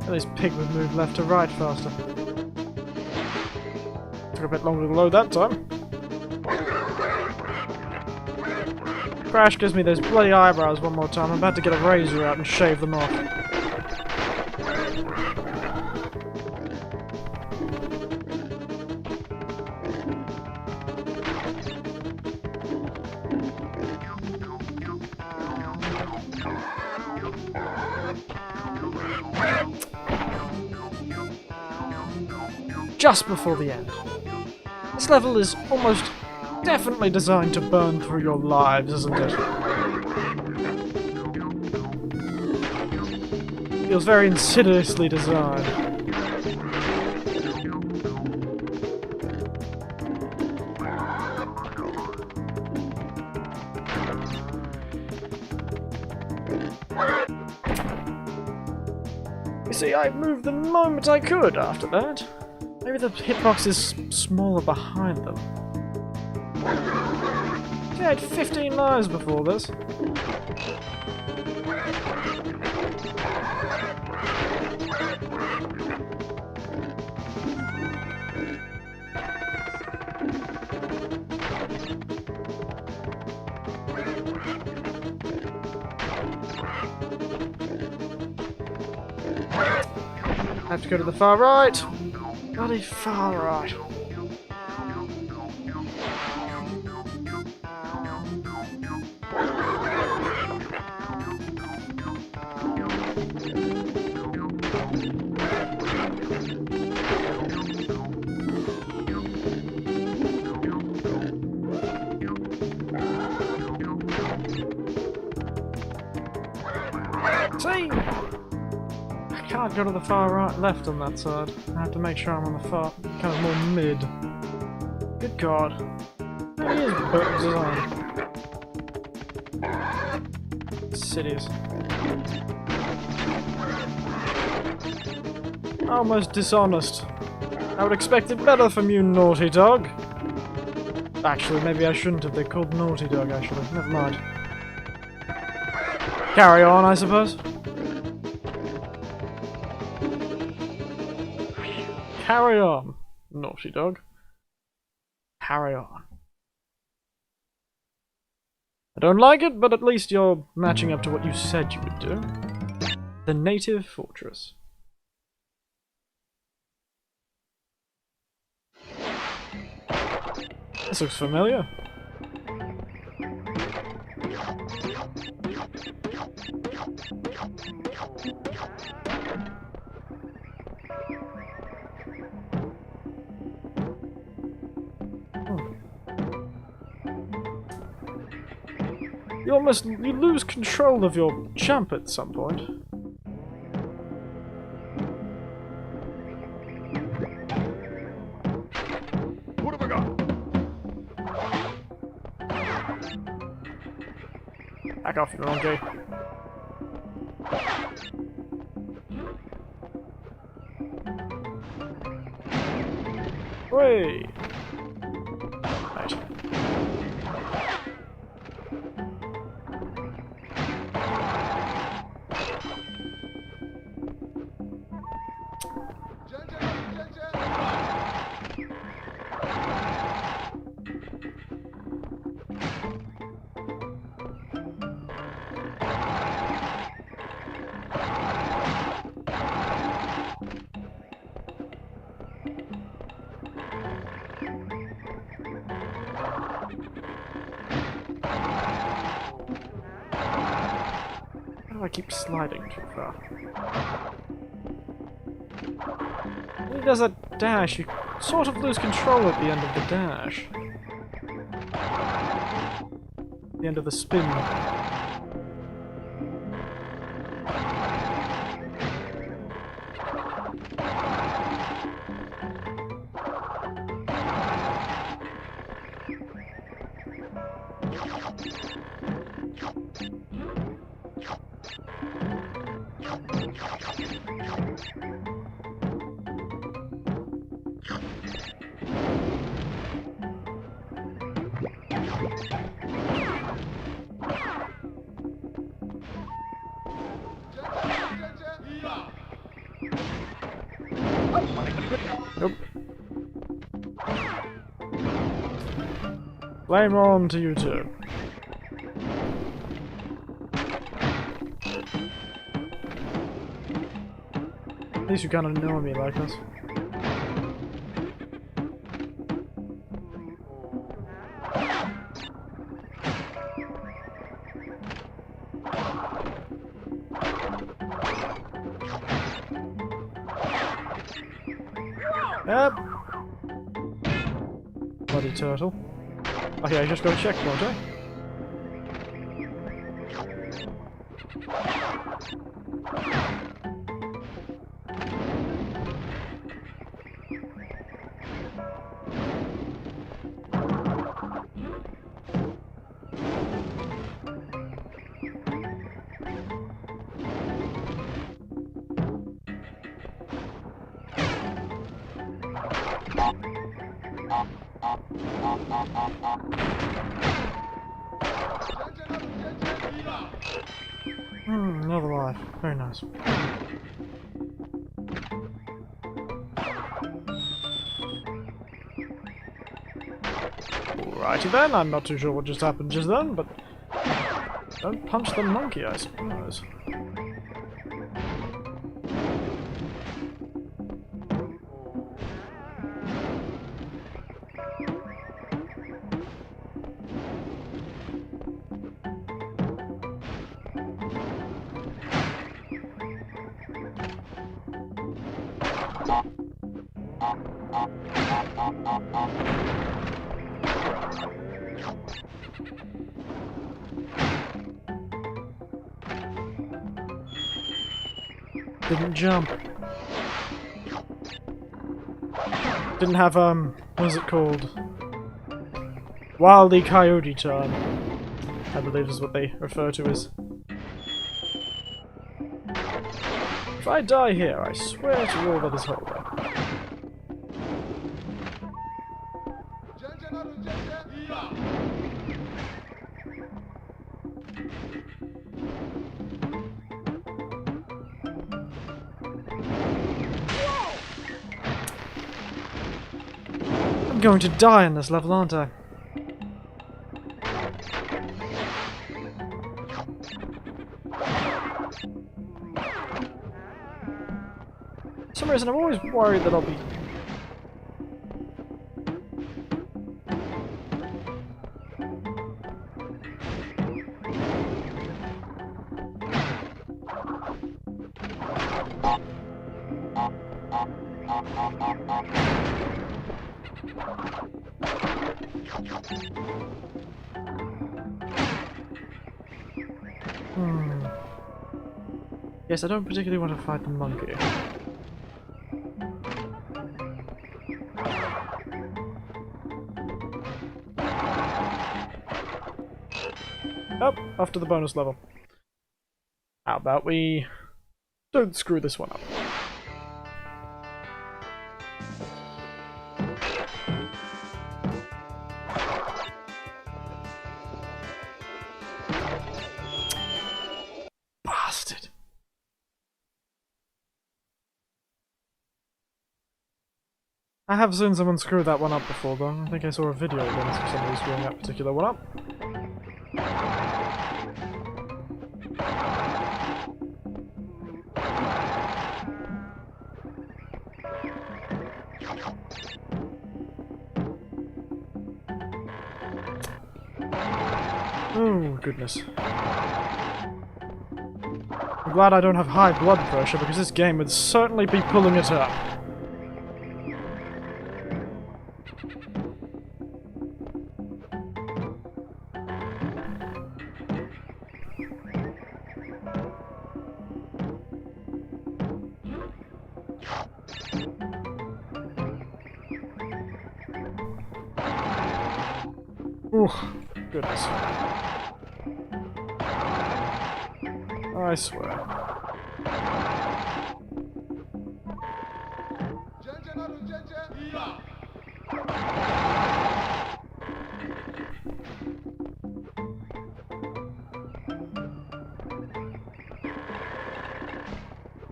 At least pig would move left to right faster. Took a bit longer to load that time. Crash gives me those bloody eyebrows one more time. I'm about to get a razor out and shave them off. Just before the end. This level is almost definitely designed to burn through your lives, isn't it? Feels very insidiously designed. You see, I moved the moment I could after that. Maybe the hitbox is smaller behind them. See, I had 15 lives before this. I have to go to the far right. Bloody far right. See? I can't go to the far right left on that side. I have to make sure I'm on the far, kind of more mid. Good God. That is design. cities. Almost dishonest. I would expect it better from you, naughty dog. Actually, maybe I shouldn't have. They're called Naughty Dog, actually. Never mind. Carry on, I suppose. Carry on, Naughty Dog. Carry on. I don't like it, but at least you're matching up to what you said you would do. The Native Fortress. This looks familiar. You lose control of your jump at some point. What have I got? Back off, monkey. Wait. Right. I keep sliding too far. When he does that dash, you sort of lose control at the end of the dash. The end of the spin. Nope. Blame on to you two. At least you kind of know me like this. Yep. Bloody turtle. Oh yeah, I just got a checkpoint, eh? Another life. Very nice. Alrighty then, I'm not too sure what just happened just then, but don't punch the monkey, I suppose. Didn't jump. Didn't have, what is it called? Wile E. Coyote time, I believe is what they refer to as. If I die here, I swear to all that is holy. I'm going to die in this level, aren't I? For some reason, I'm always worried that I'll be... Yes, I don't particularly want to fight the monkey. Oh, off to the bonus level. How about we don't screw this one up? Bastard. I have seen someone screw that one up before, though. I think I saw a video once of somebody screwing that particular one up. Oh, goodness. I'm glad I don't have high blood pressure, because this game would certainly be pulling it up. Ooh, goodness. I swear.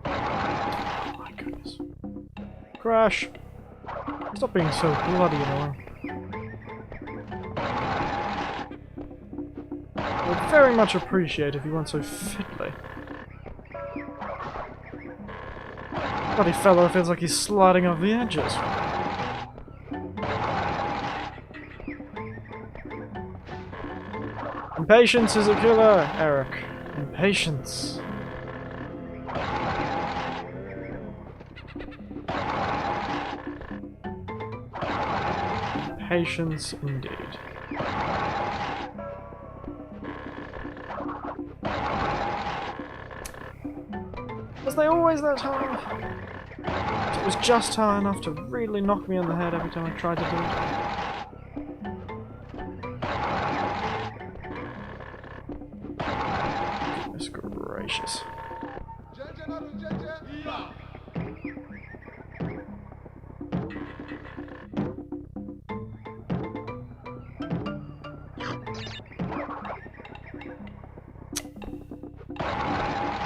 Oh my goodness. Crash! Stop being so bloody annoying. I would very much appreciate if you weren't so fiddly. Bloody fellow feels like he's sliding off the edges. Impatience is a killer, Eric. Impatience. Impatience indeed. Was they always that high? It was just high enough to really knock me on the head every time I tried to do it. Goodness gracious.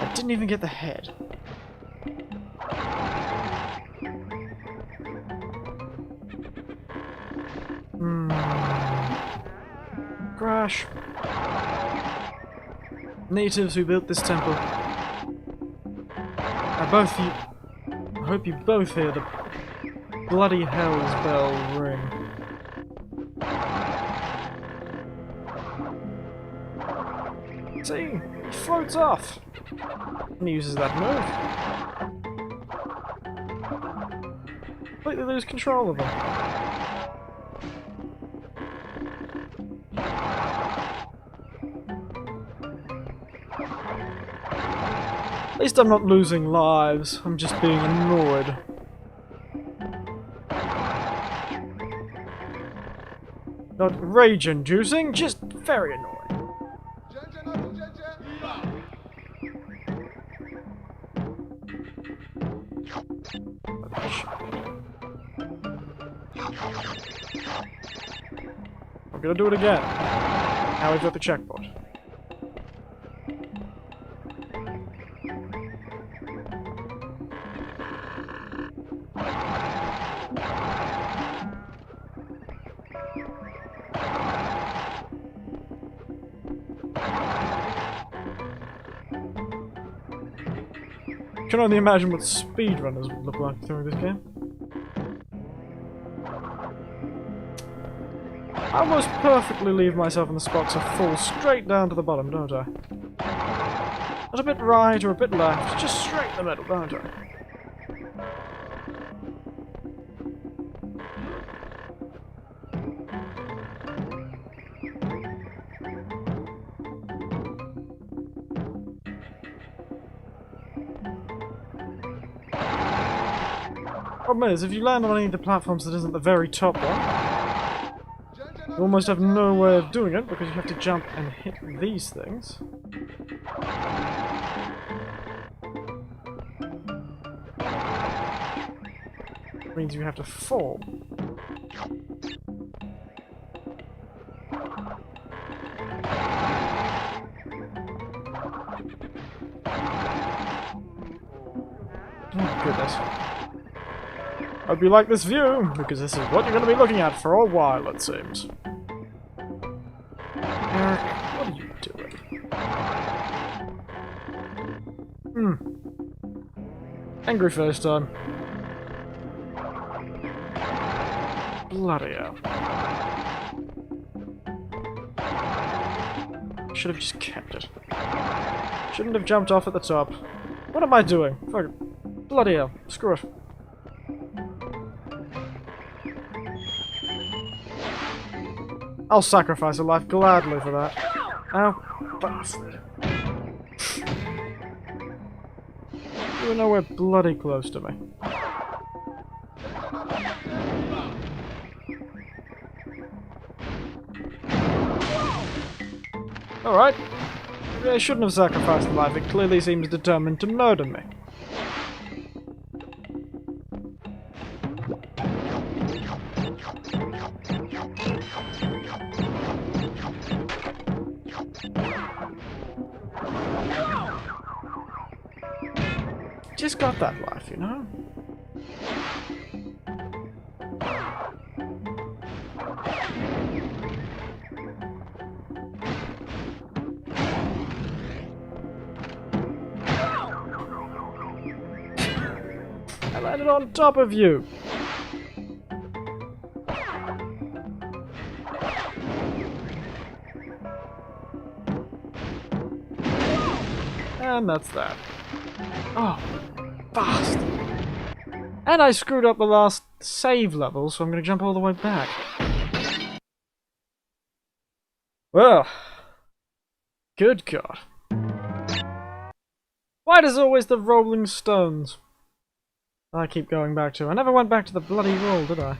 I didn't even get the head. Crash. Natives who built this temple. I hope you both hear the bloody hell's bell ring. See? He floats off. And he uses that move. Completely lose control of him. At least I'm not losing lives, I'm just being annoyed. Not rage-inducing, just very annoying. I'm gonna do it again. Now we've got the checkpoint. I can only imagine what speedrunners would look like through this game. I almost perfectly leave myself in the spot to fall straight down to the bottom, don't I? Not a bit right or a bit left, just straight in the middle, don't I? Problem is, if you land on any of the platforms that isn't the very top one, you almost have no way of doing it because you have to jump and hit these things. Which means you have to fall. Oh, goodness. Hope you like this view, because this is what you're going to be looking at for a while, it seems. Eric, what are you doing? Angry face time. Bloody hell. Should have just kept it. Shouldn't have jumped off at the top. What am I doing? Fuck it. Bloody hell. Screw it. I'll sacrifice a life gladly for that. Ow, bastard. You were nowhere bloody close to me. Alright. Maybe I shouldn't have sacrificed a life. It clearly seems determined to murder me. Just got that life, you know? I landed on top of you! And that's that. Oh. Fast. And I screwed up the last save level, so I'm going to jump all the way back. Well. Good God. Why does always the rolling stones I keep going back to? I never went back to the bloody wall, did I?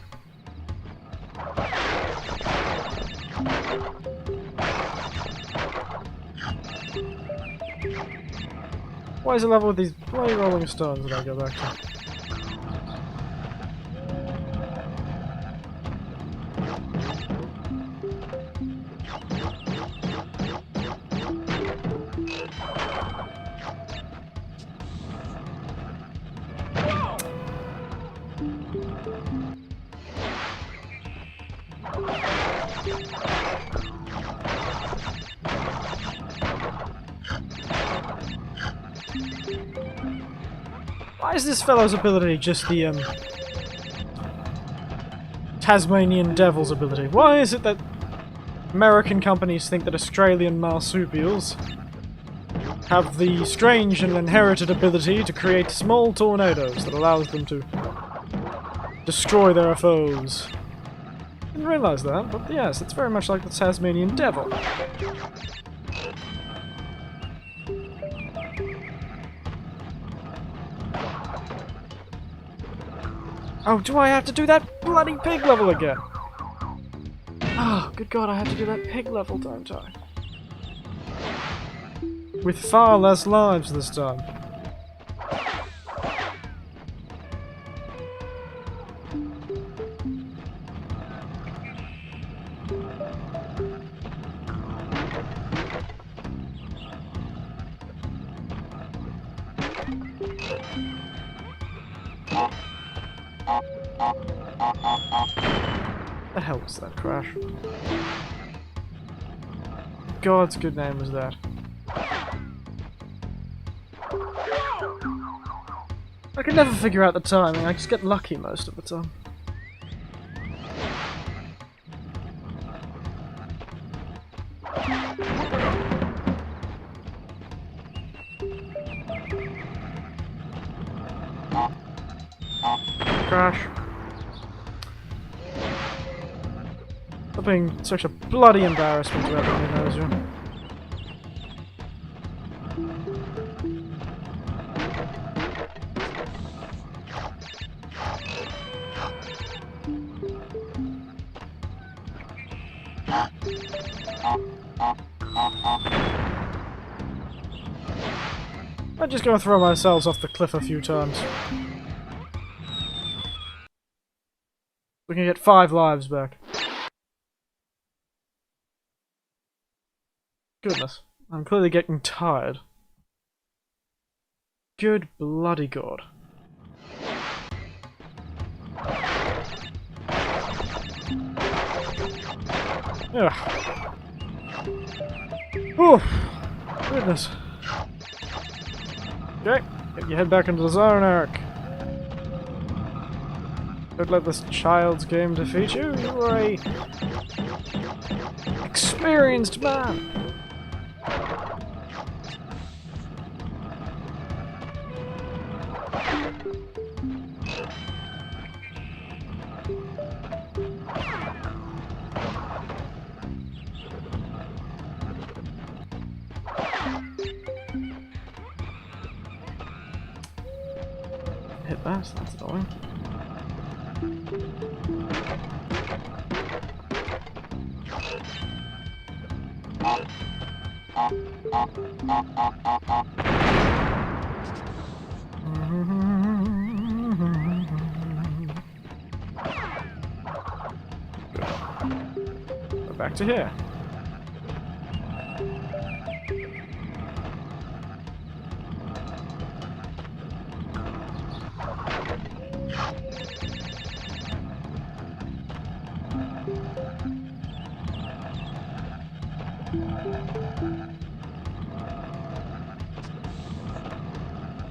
Why is the level with these bloody rolling stones that I go back to? Why is this fellow's ability just the, Tasmanian Devil's ability? Why is it that American companies think that Australian marsupials have the strange and inherited ability to create small tornadoes that allows them to destroy their foes? Didn't realise that, but yes, it's very much like the Tasmanian Devil. Oh, do I have to do that bloody pig level again? Oh, good God, I have to do that pig level, don't I? With far less lives this time. The hell was that, Crash? God's good name was that? I can never figure out the timing, I just get lucky most of the time. Crash. Stop being such a bloody embarrassment to everyone who knows you. I'm just gonna throw ourselves off the cliff a few times. We can get 5 lives back. Goodness, I'm clearly getting tired. Good bloody god. Ugh. Oof. Goodness. Okay, get your head back into the zone, Eric. Don't let this child's game defeat you. You are a experienced man. Hit that, that's annoying. Go back to here.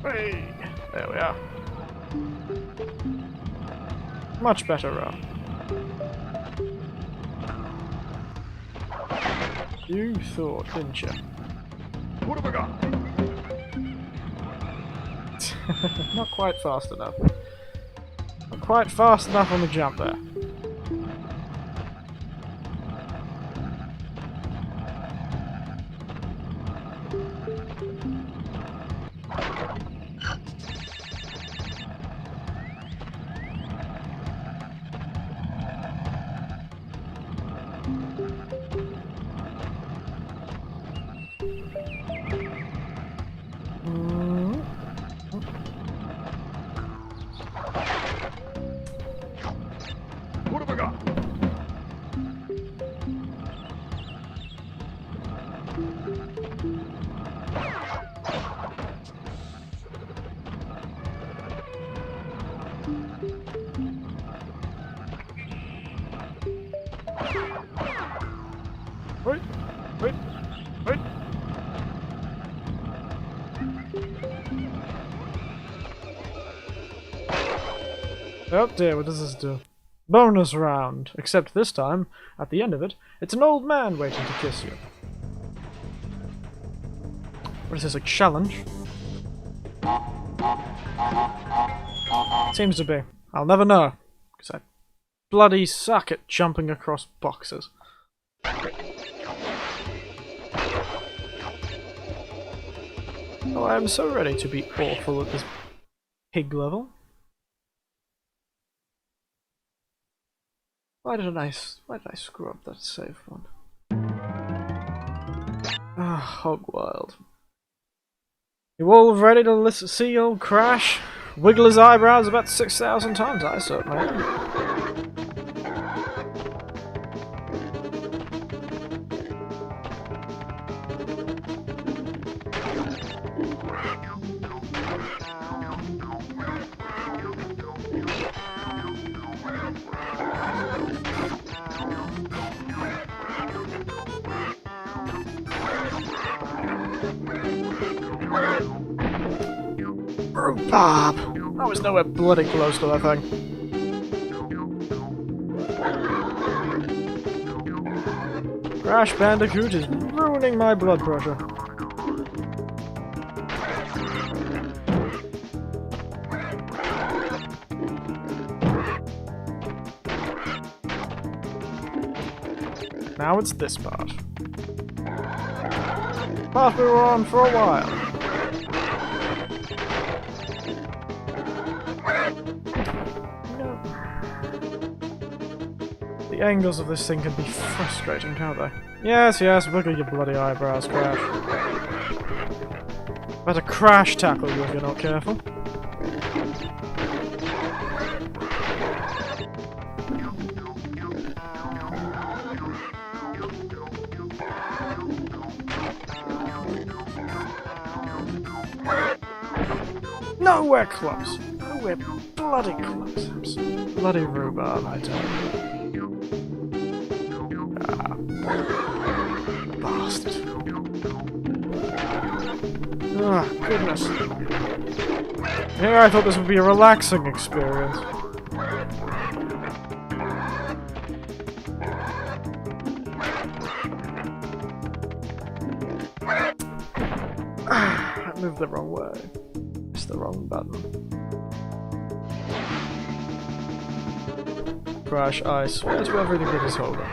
Hey, there we are. Much better run. You thought, didn't you? What have I got? Not quite fast enough. Not quite fast enough on the jump there. What have I got? Wait, wait, wait. Oh dear, what does this do? Bonus round! Except this time, at the end of it, it's an old man waiting to kiss you. What is this, a challenge? Seems to be. I'll never know, because I bloody suck at jumping across boxes. Oh, I am so ready to be awful at this pig level. Why did I screw up that save one? Ah, hog wild. You all ready to see old Crash wiggle his eyebrows about 6,000 times? I certainly am. Rhubarb! I was nowhere bloody close to that thing. Crash Bandicoot is ruining my blood pressure. Now it's this part. Part we were on for a while. No. The angles of this thing can be frustrating, can't they? Yes, yes, look at your bloody eyebrows, Crash. Better crash tackle you if you're not careful. Nowhere close. Nowhere bloody close. Bloody rhubarb, I tell you. Ah. Bastard. Ah, goodness. Here I thought this would be a relaxing experience. I moved the wrong way. The wrong button. Crash, I swear to everything that is holy.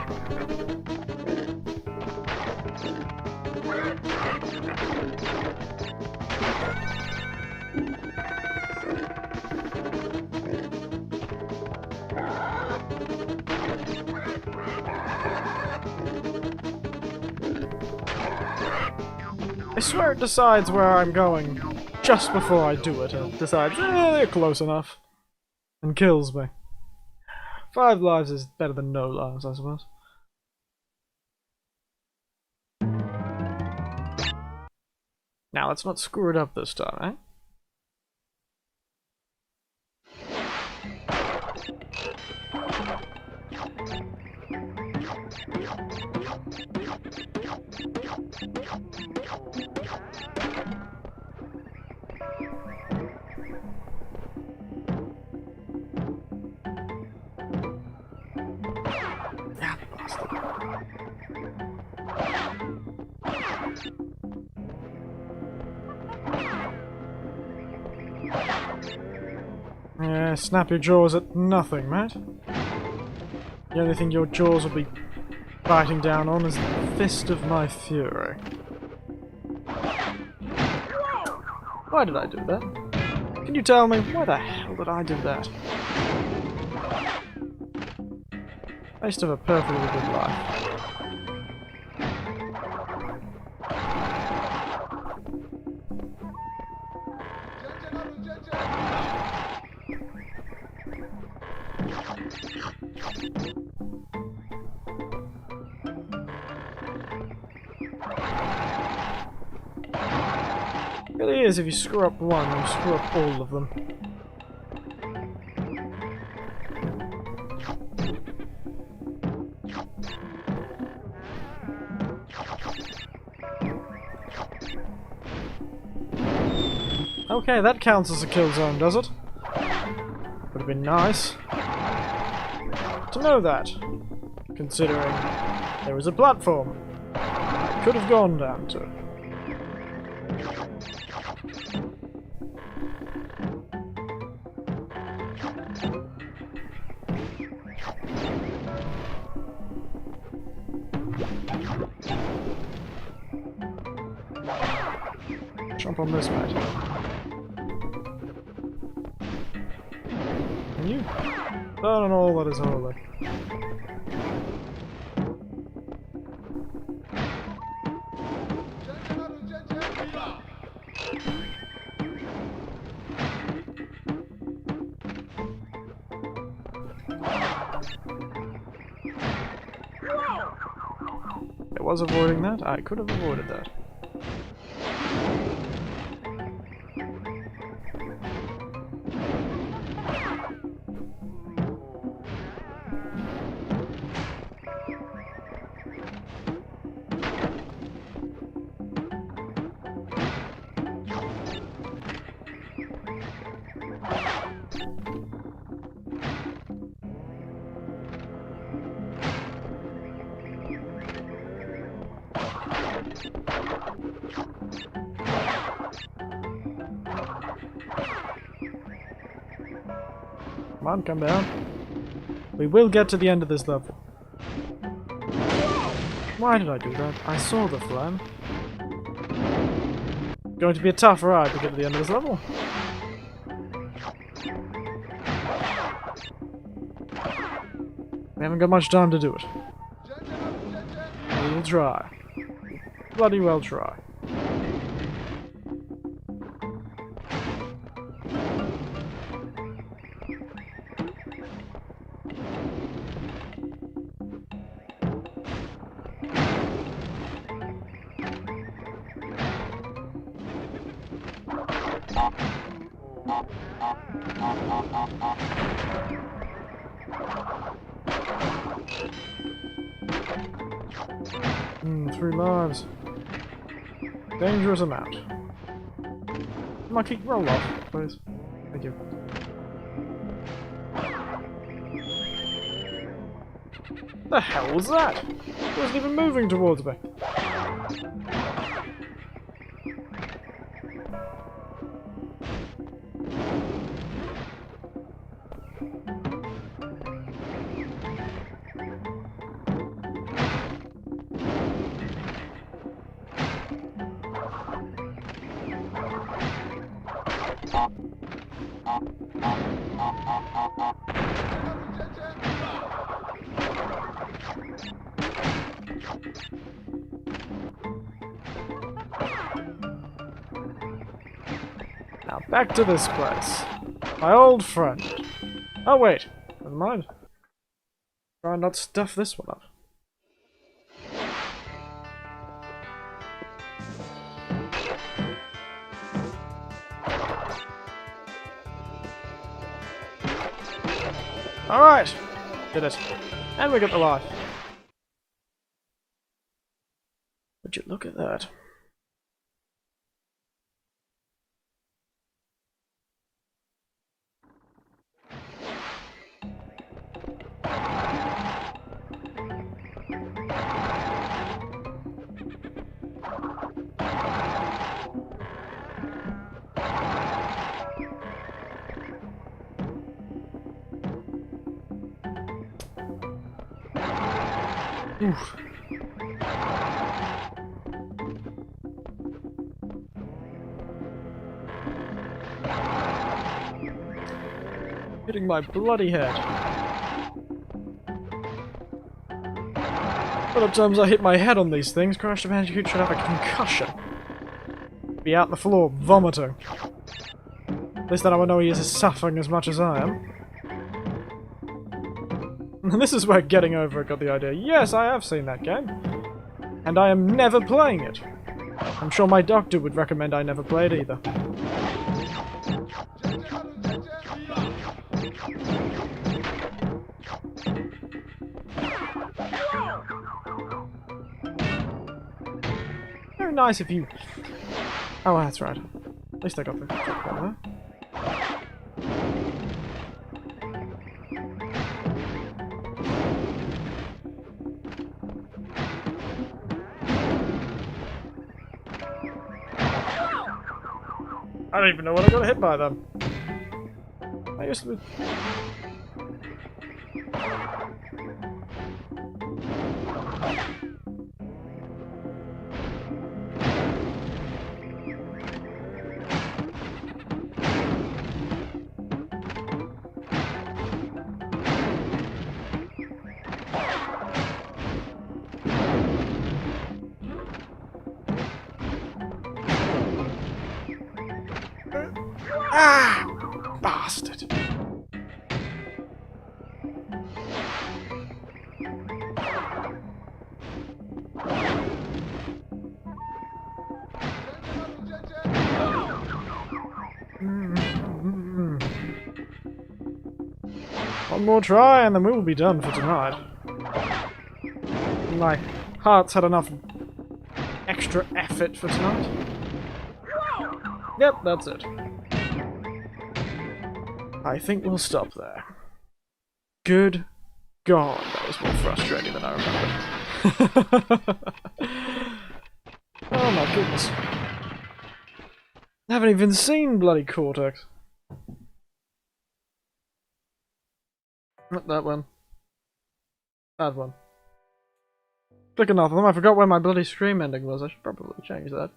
I swear it decides where I'm going just before I do it, and it decides, they're close enough, and kills me. 5 lives is better than no lives, I suppose. Now, let's not screw it up this time, eh? Yeah, snap your jaws at nothing, mate. The only thing your jaws will be biting down on is the fist of my fury. Why did I do that? Can you tell me, why the hell did I do that? I used to have a perfectly good life. It really is, if you screw up one, you screw up all of them. Okay, that counts as a kill zone, does it? Would have been nice to know that, considering there was a platform I could have gone down to. Jump on this, mate. Can you burn on all that is holy? I was avoiding that. I could have avoided that. Come on, come down. We will get to the end of this level. Why did I do that? I saw the flame. Going to be a tough ride to get to the end of this level. We haven't got much time to do it. We will try. Bloody well try. Three lives. Dangerous amount. Monkey, roll off, please. Thank you. The hell was that? It wasn't even moving towards me. Now back to this place. My old friend. Oh wait, never mind. Try and not stuff this one up. Alright! Did it. And we got the life. Would you look at that? Oof. Hitting my bloody head. A lot of times I hit my head on these things. Crash the Bandicoot should have a concussion. Be out on the floor, vomiting. At least then I would know he is suffering as much as I am. And this is where Getting Over It got the idea. Yes, I have seen that game. And I am never playing it. I'm sure my doctor would recommend I never play it either. Very nice if you... Oh, that's right. At least I got the cover. I don't even know what I got hit by them. I used to be... Ah! Bastard. One more try and then we will be done for tonight. My heart's had enough extra effort for tonight. Yep, that's it. I think we'll stop there. Good God, that was more frustrating than I remember. Oh my goodness. I haven't even seen bloody Cortex. Not that one. That one. Click enough of them. I forgot where my bloody stream ending was. I should probably change that.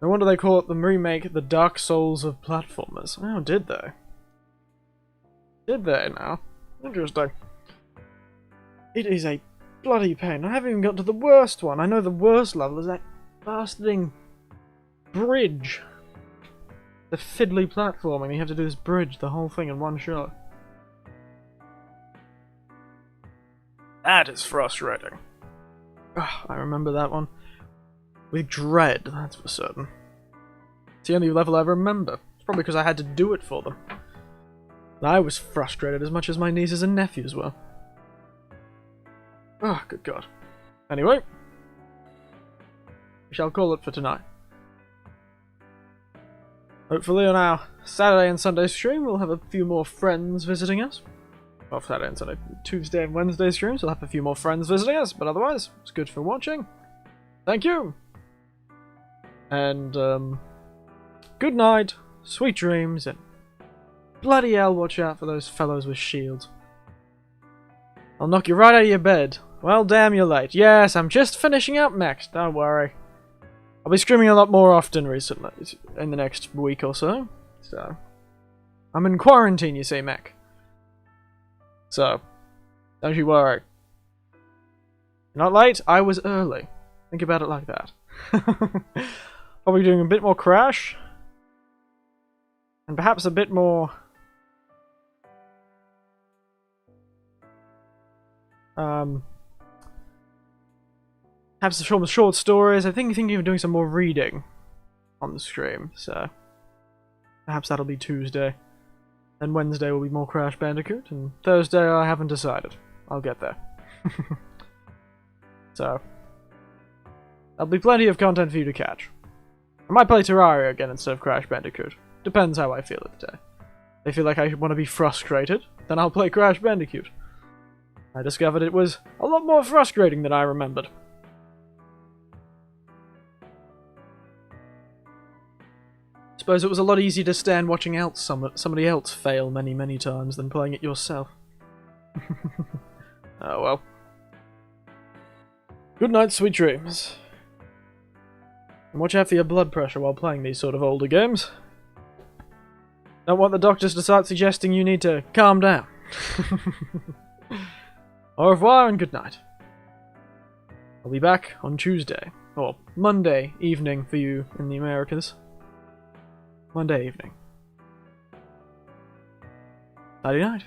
No wonder they call it the remake the Dark Souls of platformers. Oh, did they? Did they now? Interesting. It is a bloody pain. I haven't even got to the worst one. I know the worst level is that bastarding bridge. The fiddly platforming. You have to do this bridge, the whole thing in one shot. That is frustrating. Ugh, I remember that one. With dread, that's for certain. It's the only level I remember. It's probably because I had to do it for them. And I was frustrated as much as my nieces and nephews were. Oh, good God. Anyway, we shall call it for tonight. Hopefully on our Saturday and Sunday stream we'll have a few more friends visiting us. Well, Saturday and Sunday, Tuesday and Wednesday streams we'll have a few more friends visiting us, but otherwise, it's good for watching. Thank you! And, good night, sweet dreams, and bloody hell, watch out for those fellows with shields. I'll knock you right out of your bed. Well, damn, you're late. Yes, I'm just finishing up next, don't worry. I'll be streaming a lot more often recently, in the next week or so. So, I'm in quarantine, you see, Mac. So, don't you worry. You're not late, I was early. Think about it like that. Probably doing a bit more Crash. And perhaps a bit more... perhaps some short stories. I think thinking of doing some more reading on the stream, so... Perhaps that'll be Tuesday. Then Wednesday will be more Crash Bandicoot, and Thursday I haven't decided. I'll get there. So... There'll be plenty of content for you to catch. I might play Terraria again instead of Crash Bandicoot. Depends how I feel at the day. If I feel like I want to be frustrated, then I'll play Crash Bandicoot. I discovered it was a lot more frustrating than I remembered. Suppose it was a lot easier to stand watching somebody else fail many, many times than playing it yourself. Oh well. Good night, sweet dreams. And watch out for your blood pressure while playing these sort of older games. Don't want the doctors to start suggesting you need to calm down. Au revoir and good night. I'll be back on Tuesday, or Monday evening for you in the Americas. Monday evening. Nighty night.